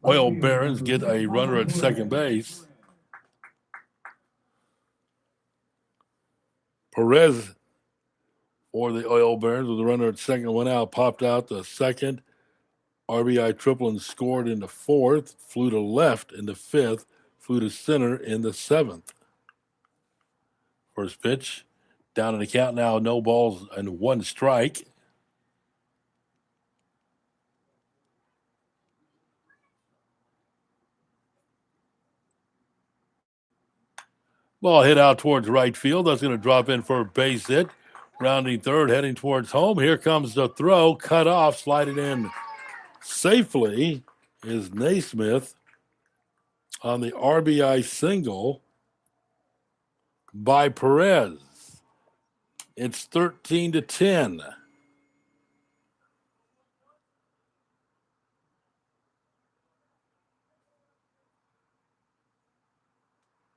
Oil Barons get a runner at second base. Perez for the Oil Barons with the runner at second went out, popped out the second. RBI triple and scored in the fourth, flew to left in the fifth, flew to center in the seventh. First pitch Down in the count now, no balls and one strike. Ball hit out towards right field. That's going to drop in for a base hit. Rounding third, heading towards home. Here comes the throw. Cut off, sliding in safely is Naismith on the RBI single by Perez. It's 13-10.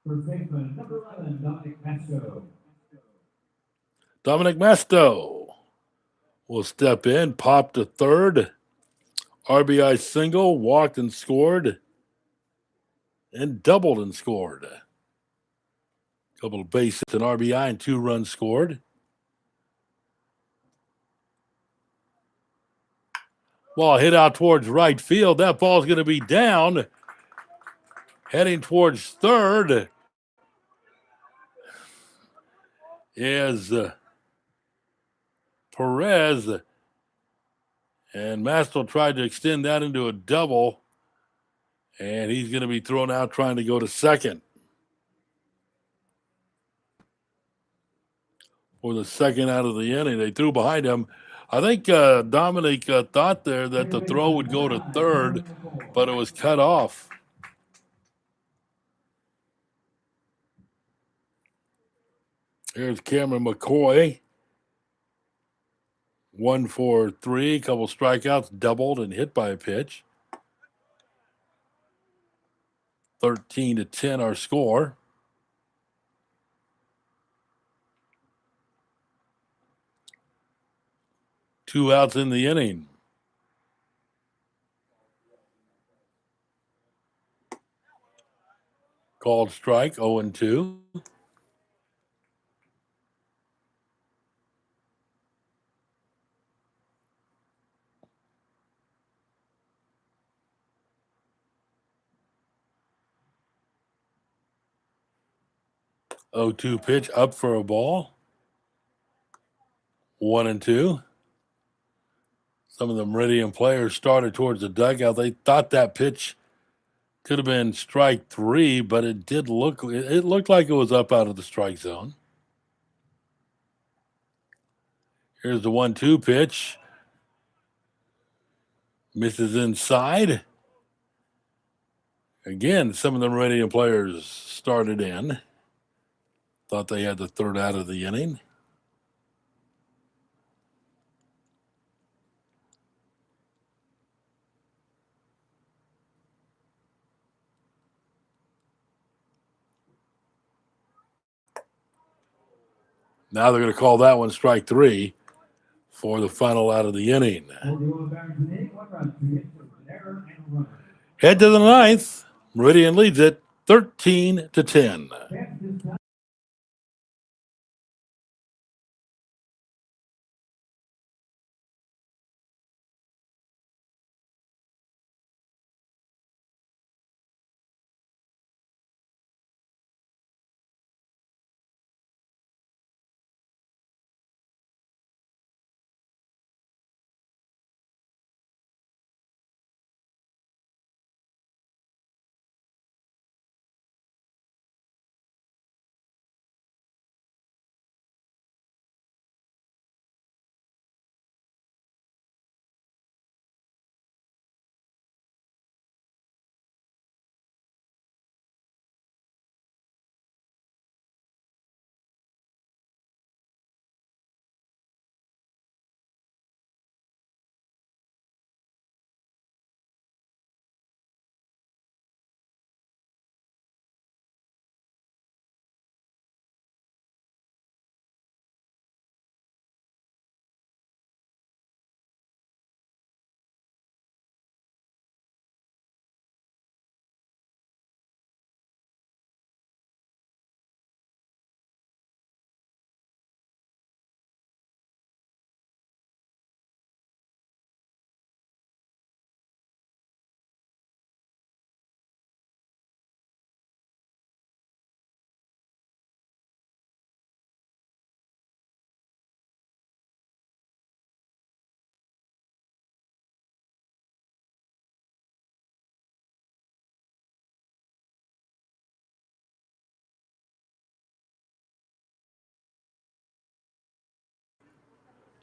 First baseman, number 11, Dominic Masto. Dominic Masto will step in, pop to third. RBI single, walked and scored, and doubled and scored. A couple of base hits, an RBI, and 2 runs scored. Ball hit out towards right field. That ball's going to be down. Heading towards third is Perez. And Mastel tried to extend that into a double. And he's going to be thrown out trying to go to second. For the second out of the inning, they threw behind him. I think Dominic thought there that the throw would go to third, but it was cut off. Here's Cameron McCoy. 1 for 3, couple strikeouts, doubled and hit by a pitch. 13-10 our score. Two outs in the inning. Called strike, 0-2. Oh, 2 pitch up for a ball. 1-2. Some of the Meridian players started towards the dugout. They thought that pitch could have been strike 3, but it looked like it was up out of the strike zone. Here's the 1-2 pitch. Misses inside. Again, some of the Meridian players started in. Thought they had the third out of the inning. Now they're going to call that one strike 3 for the final out of the inning. Head to the ninth. Meridian leads it 13-10.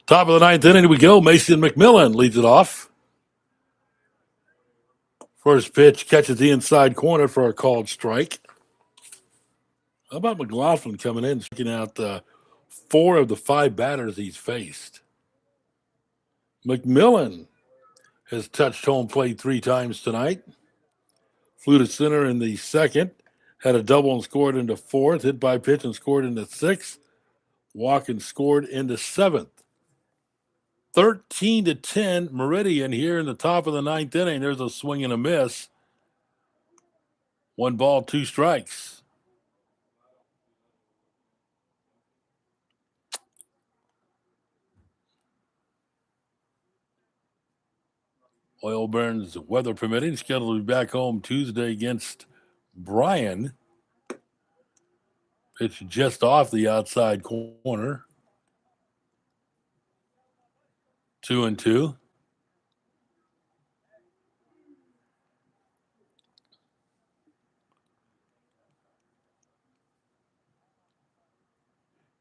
Top of the ninth inning we go. Mason McMillan leads it off. First pitch catches the inside corner for a called strike. How about McLaughlin coming in, striking out 4 of the 5 batters he's faced? McMillan has touched home plate 3 times tonight. Flew to center in the second, had a double and scored into 4th, hit by pitch and scored into 6th, walk and scored into 7th. 13-10 Meridian here in the top of the ninth inning. There's a swing and a miss. 1 ball, 2 strikes. Oil Barons, weather permitting, scheduled to be back home Tuesday against Bryan. Pitch just off the outside corner. 2-2.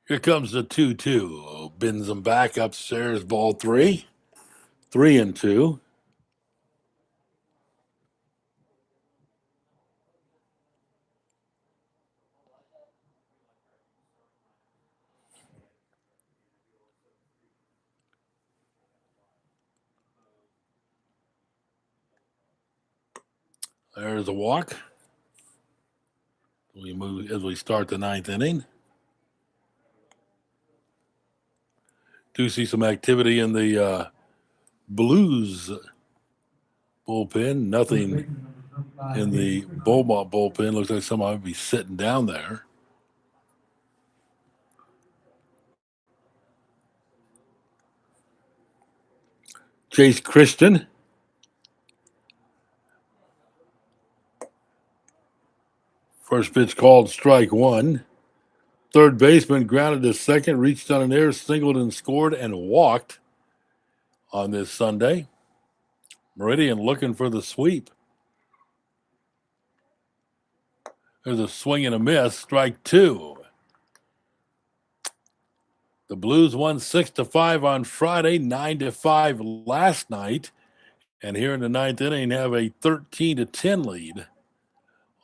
Here comes the 2-2. Bends them back upstairs, ball 3. 3-2. There's a walk. We move as we start the ninth inning. Do see some activity in the Blues bullpen. Nothing in the Beaumont bullpen. Looks like somebody might be sitting down there. Chase Christian. First pitch called strike 1. Third baseman grounded to second, reached on an air, singled and scored and walked on this Sunday. Meridian looking for the sweep. There's a swing and a miss, strike 2. The Blues won 6-5 on Friday, 9-5 last night, and here in the ninth inning have a 13-10 lead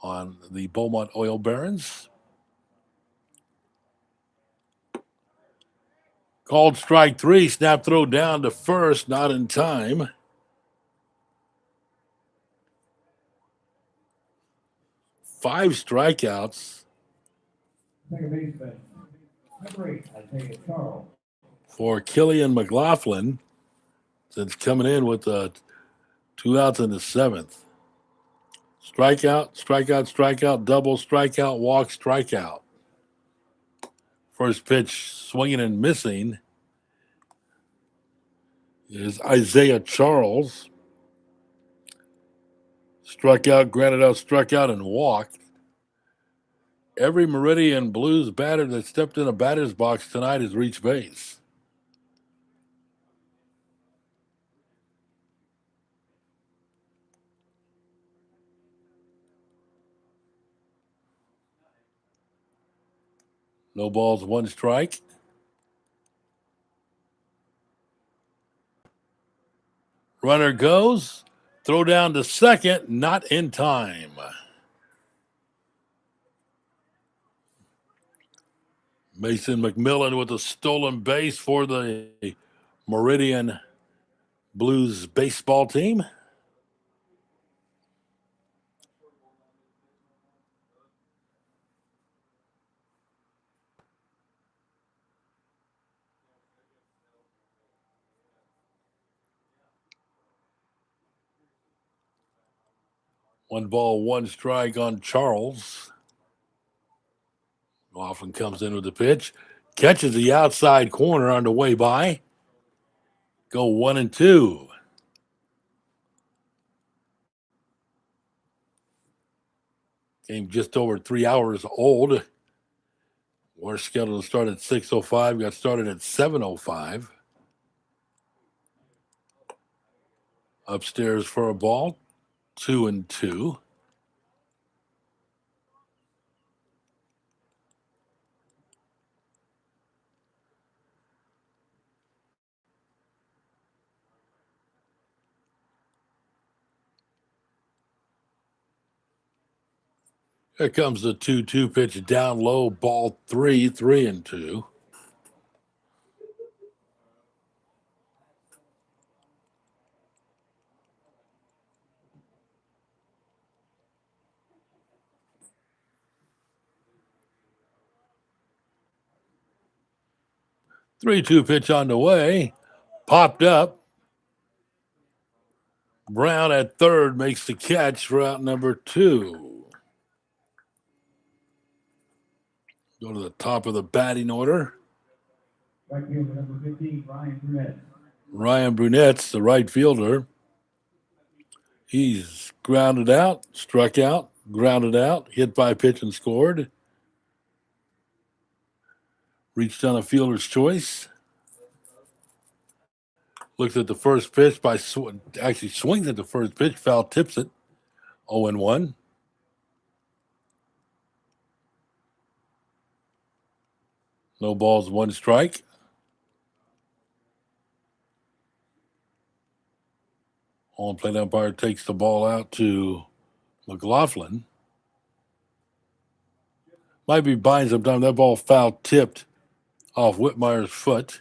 on the Beaumont Oil Barons. Called strike 3, snap throw down to first, not in time. Five strikeouts for Killian McLaughlin since coming in with 2 outs in the 7th. Strikeout, strikeout, strikeout, double, strikeout, walk, strikeout. First pitch swinging and missing is Isaiah Charles. Struck out, grounded out, struck out, and walked. Every Meridian Blues batter that stepped in a batter's box tonight has reached base. No balls, 1 strike. Runner goes. Throw down to second, not in time. Mason McMillan with a stolen base for the Meridian Blues baseball team. One ball, 1 strike on Charles. Often comes in with the pitch. Catches the outside corner on the way by. Go 1-2. Game just over 3 hours old. We're scheduled to start at 6:05. Got started at 7:05. Upstairs for a ball. 2-2. Here comes the 2-2 pitch down low, ball 3-2. Three-two pitch on the way, popped up. Brown at third makes the catch for out number 2. Go to the top of the batting order. Right fielder number 15, Ryan Brunette. Ryan Brunette's the right fielder. He's grounded out, struck out, grounded out, hit by a pitch and scored. Reached on a fielder's choice. Looks at the first pitch actually swings at the first pitch, foul tips it. 0-1. No balls, one strike. On plate umpire takes the ball out to McLaughlin. Might be buying some time. That ball foul tipped off Whitmire's foot.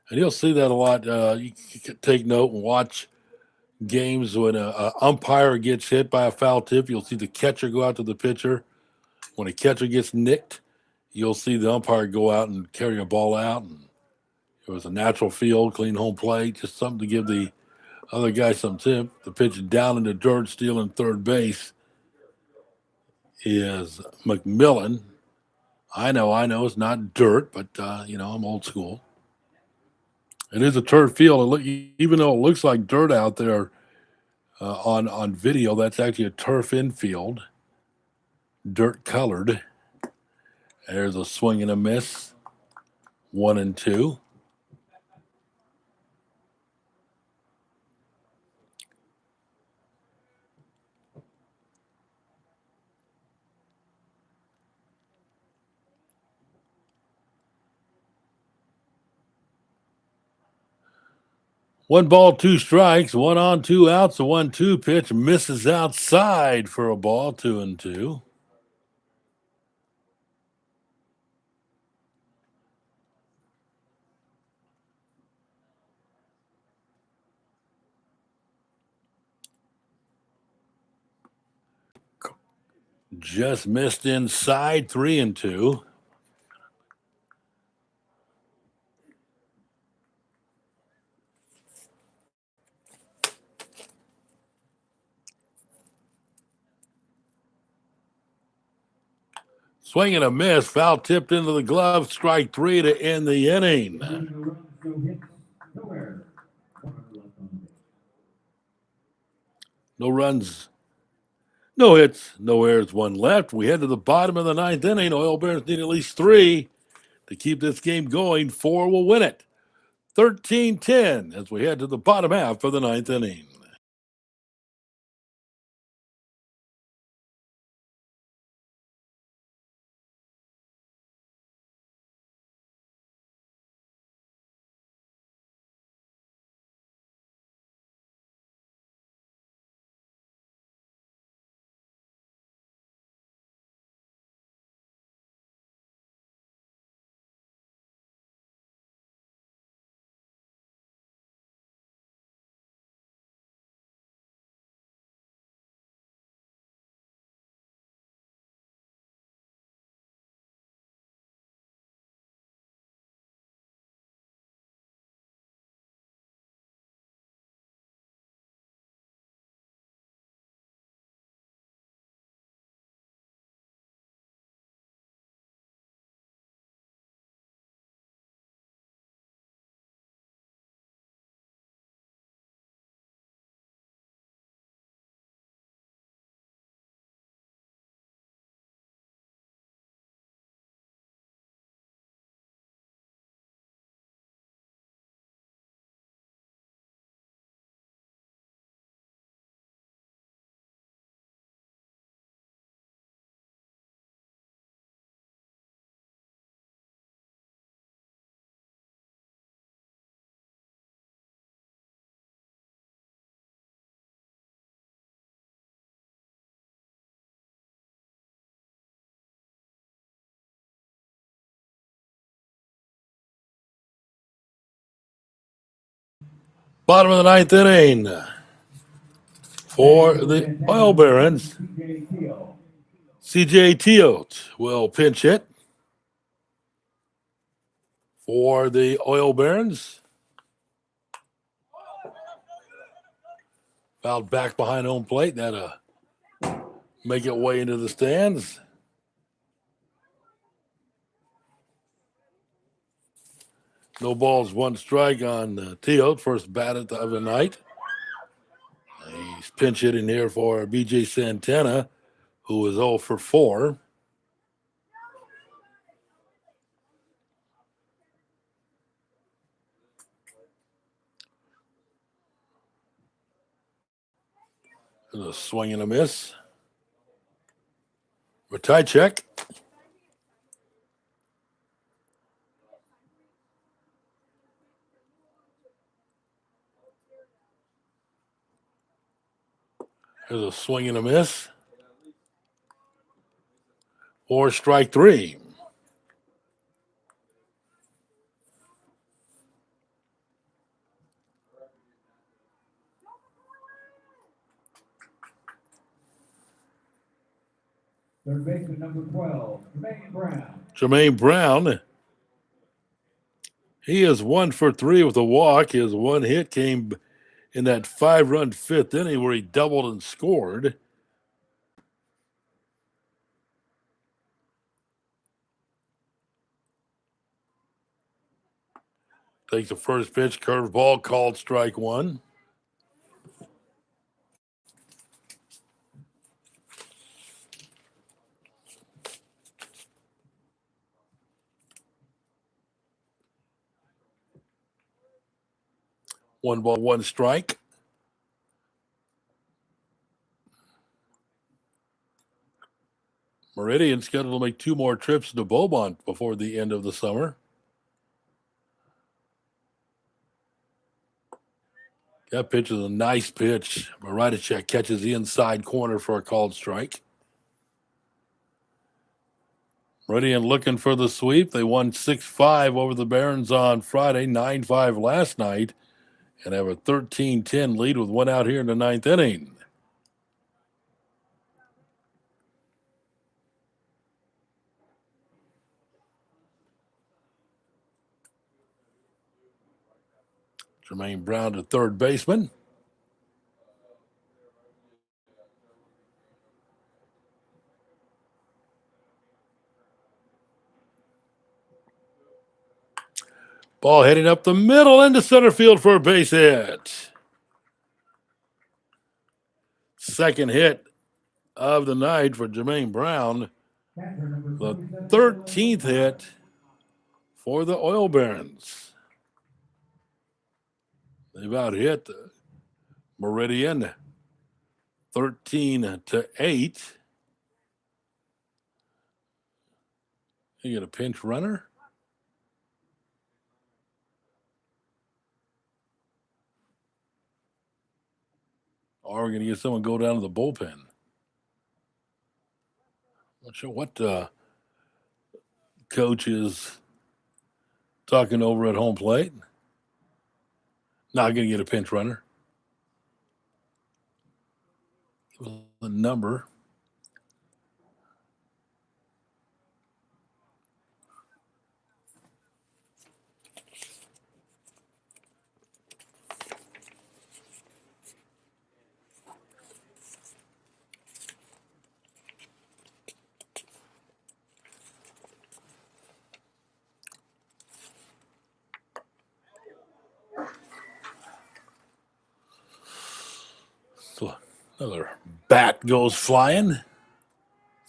And you'll see that a lot. You can take note and watch games when an umpire gets hit by a foul tip. You'll see the catcher go out to the pitcher. When a catcher gets nicked, you'll see the umpire go out and carry a ball out. And it was a natural field, clean home plate, just something to give the other guy some tip. The pitch down in the dirt, stealing third base is McMillan. I know it's not dirt, but I'm old school. It is a turf field. Even though it looks like dirt out there on video, that's actually a turf infield, dirt colored. There's a swing and a miss, 1-2. One ball, two strikes, 1 on, 2 outs. The 1-2 pitch misses outside for a ball, 2-2. Just missed inside, 3-2. Swing and a miss, foul tipped into the glove, strike 3 to end the inning. No runs, no hits, no errors. 1 left on base. No runs, no hits, no errors, 1 left. We head to the bottom of the 9th inning. Oil Bears need at least 3 to keep this game going. 4 will win it. 13-10 as we head to the bottom half of the 9th inning. Bottom of the ninth inning for the Oil Barons. CJ Teote will pinch hit for the Oil Barons. Fouled back behind home plate. That'll make it way into the stands. No balls, one strike on Teote. First bat of the night. He's pinch hitting here for BJ Santana, who is 0 for 4. There's a swing and a miss. Ratajczyk. There's a swing and a miss. 4 strike 3. Third baseman number 12, Jermaine Brown. Jermaine Brown. He is 1 for 3 with a walk. His one hit came in that 5-run fifth inning where he doubled and scored. Takes the first pitch, curveball, called strike 1. One ball, one strike. Meridian scheduled to make 2 more trips to Beaumont before the end of the summer. That pitch is a nice pitch. Maradicek catches the inside corner for a called strike. Meridian looking for the sweep. They won 6-5 over the Barons on Friday, 9-5 last night, and have a 13-10 lead with 1 out here in the 9th inning. Jermaine Brown to third baseman. Ball heading up the middle into center field for a base hit. Second hit of the night for Jermaine Brown. The 13th hit for the Oil Barons. They've out hit Meridian 13-8. You get a pinch runner. Or we're going to get someone go down to the bullpen. Not sure what coach is talking over at home plate. Not going to get a pinch runner. The number. So another bat goes flying.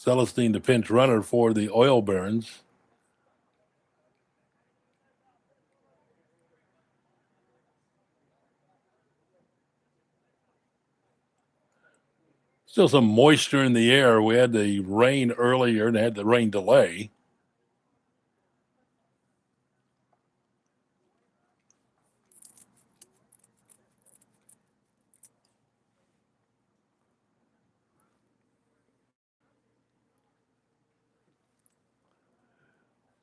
Celestine, the pinch runner for the Oil Barons. Still some moisture in the air. We had the rain earlier and had the rain delay.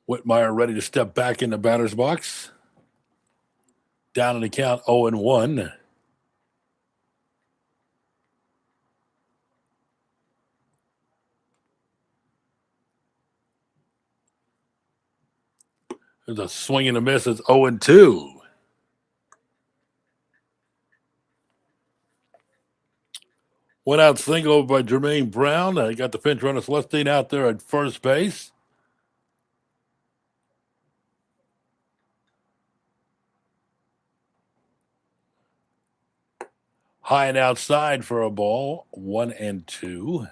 Whitmire ready to step back in the batter's box. down in the count 0-1. There's a swing and a miss. It's 0-2. Went out single by Jermaine Brown. Got the pinch runner Celestine out there at first base. High and outside for a ball. 1-2.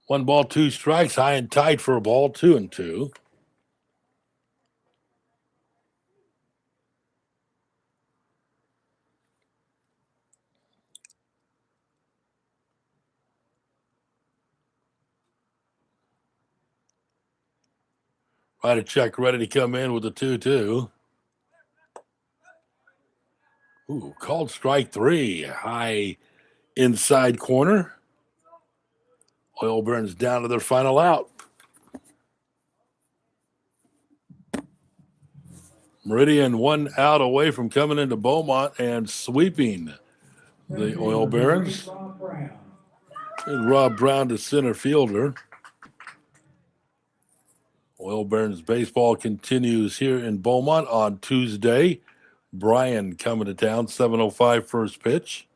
One ball, two strikes, high and tight for a ball, 2-2. Right a check ready to come in with the 2-2. Ooh, called strike 3. High inside corner. Oil Burns down to their final out. Meridian 1 out away from coming into Beaumont and sweeping the Oil Barons. And Rob Brown to center fielder. Oil Barons baseball continues here in Beaumont on Tuesday. Brian coming to town, 7:05 first pitch.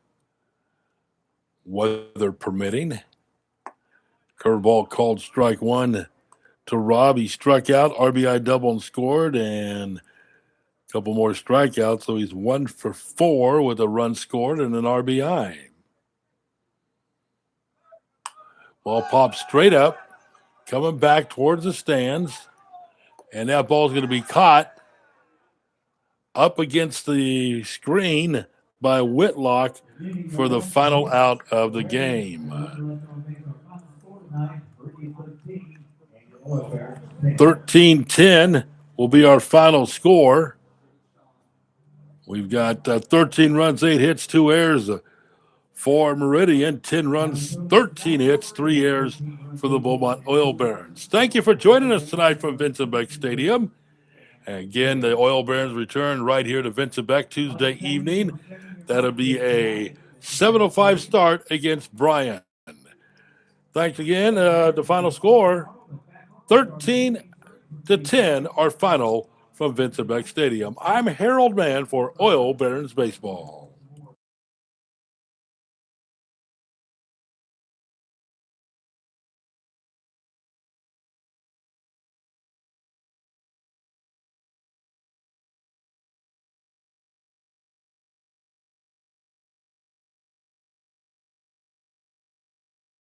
Weather permitting. Curveball called strike 1 to Rob. He struck out, RBI double and scored, and a couple more strikeouts. So he's 1 for 4 with a run scored and an RBI. Ball pops straight up, coming back towards the stands. And that ball's going to be caught up against the screen by Whitlock for the final out of the game. 13-10 will be our final score. We've got 13 runs, 8 hits, 2 errors for Meridian, 10 runs, 13 hits, 3 errors for the Beaumont Oil Barons. Thank you for joining us tonight from Vincent Beck Stadium. And again, the Oil Barons return right here to Vincent Beck Tuesday evening. That'll be a 7:05 start against Bryan. Thanks again. The final score, 13-10, our final from Vincent Beck Stadium. I'm Harold Mann for Oil Barons Baseball.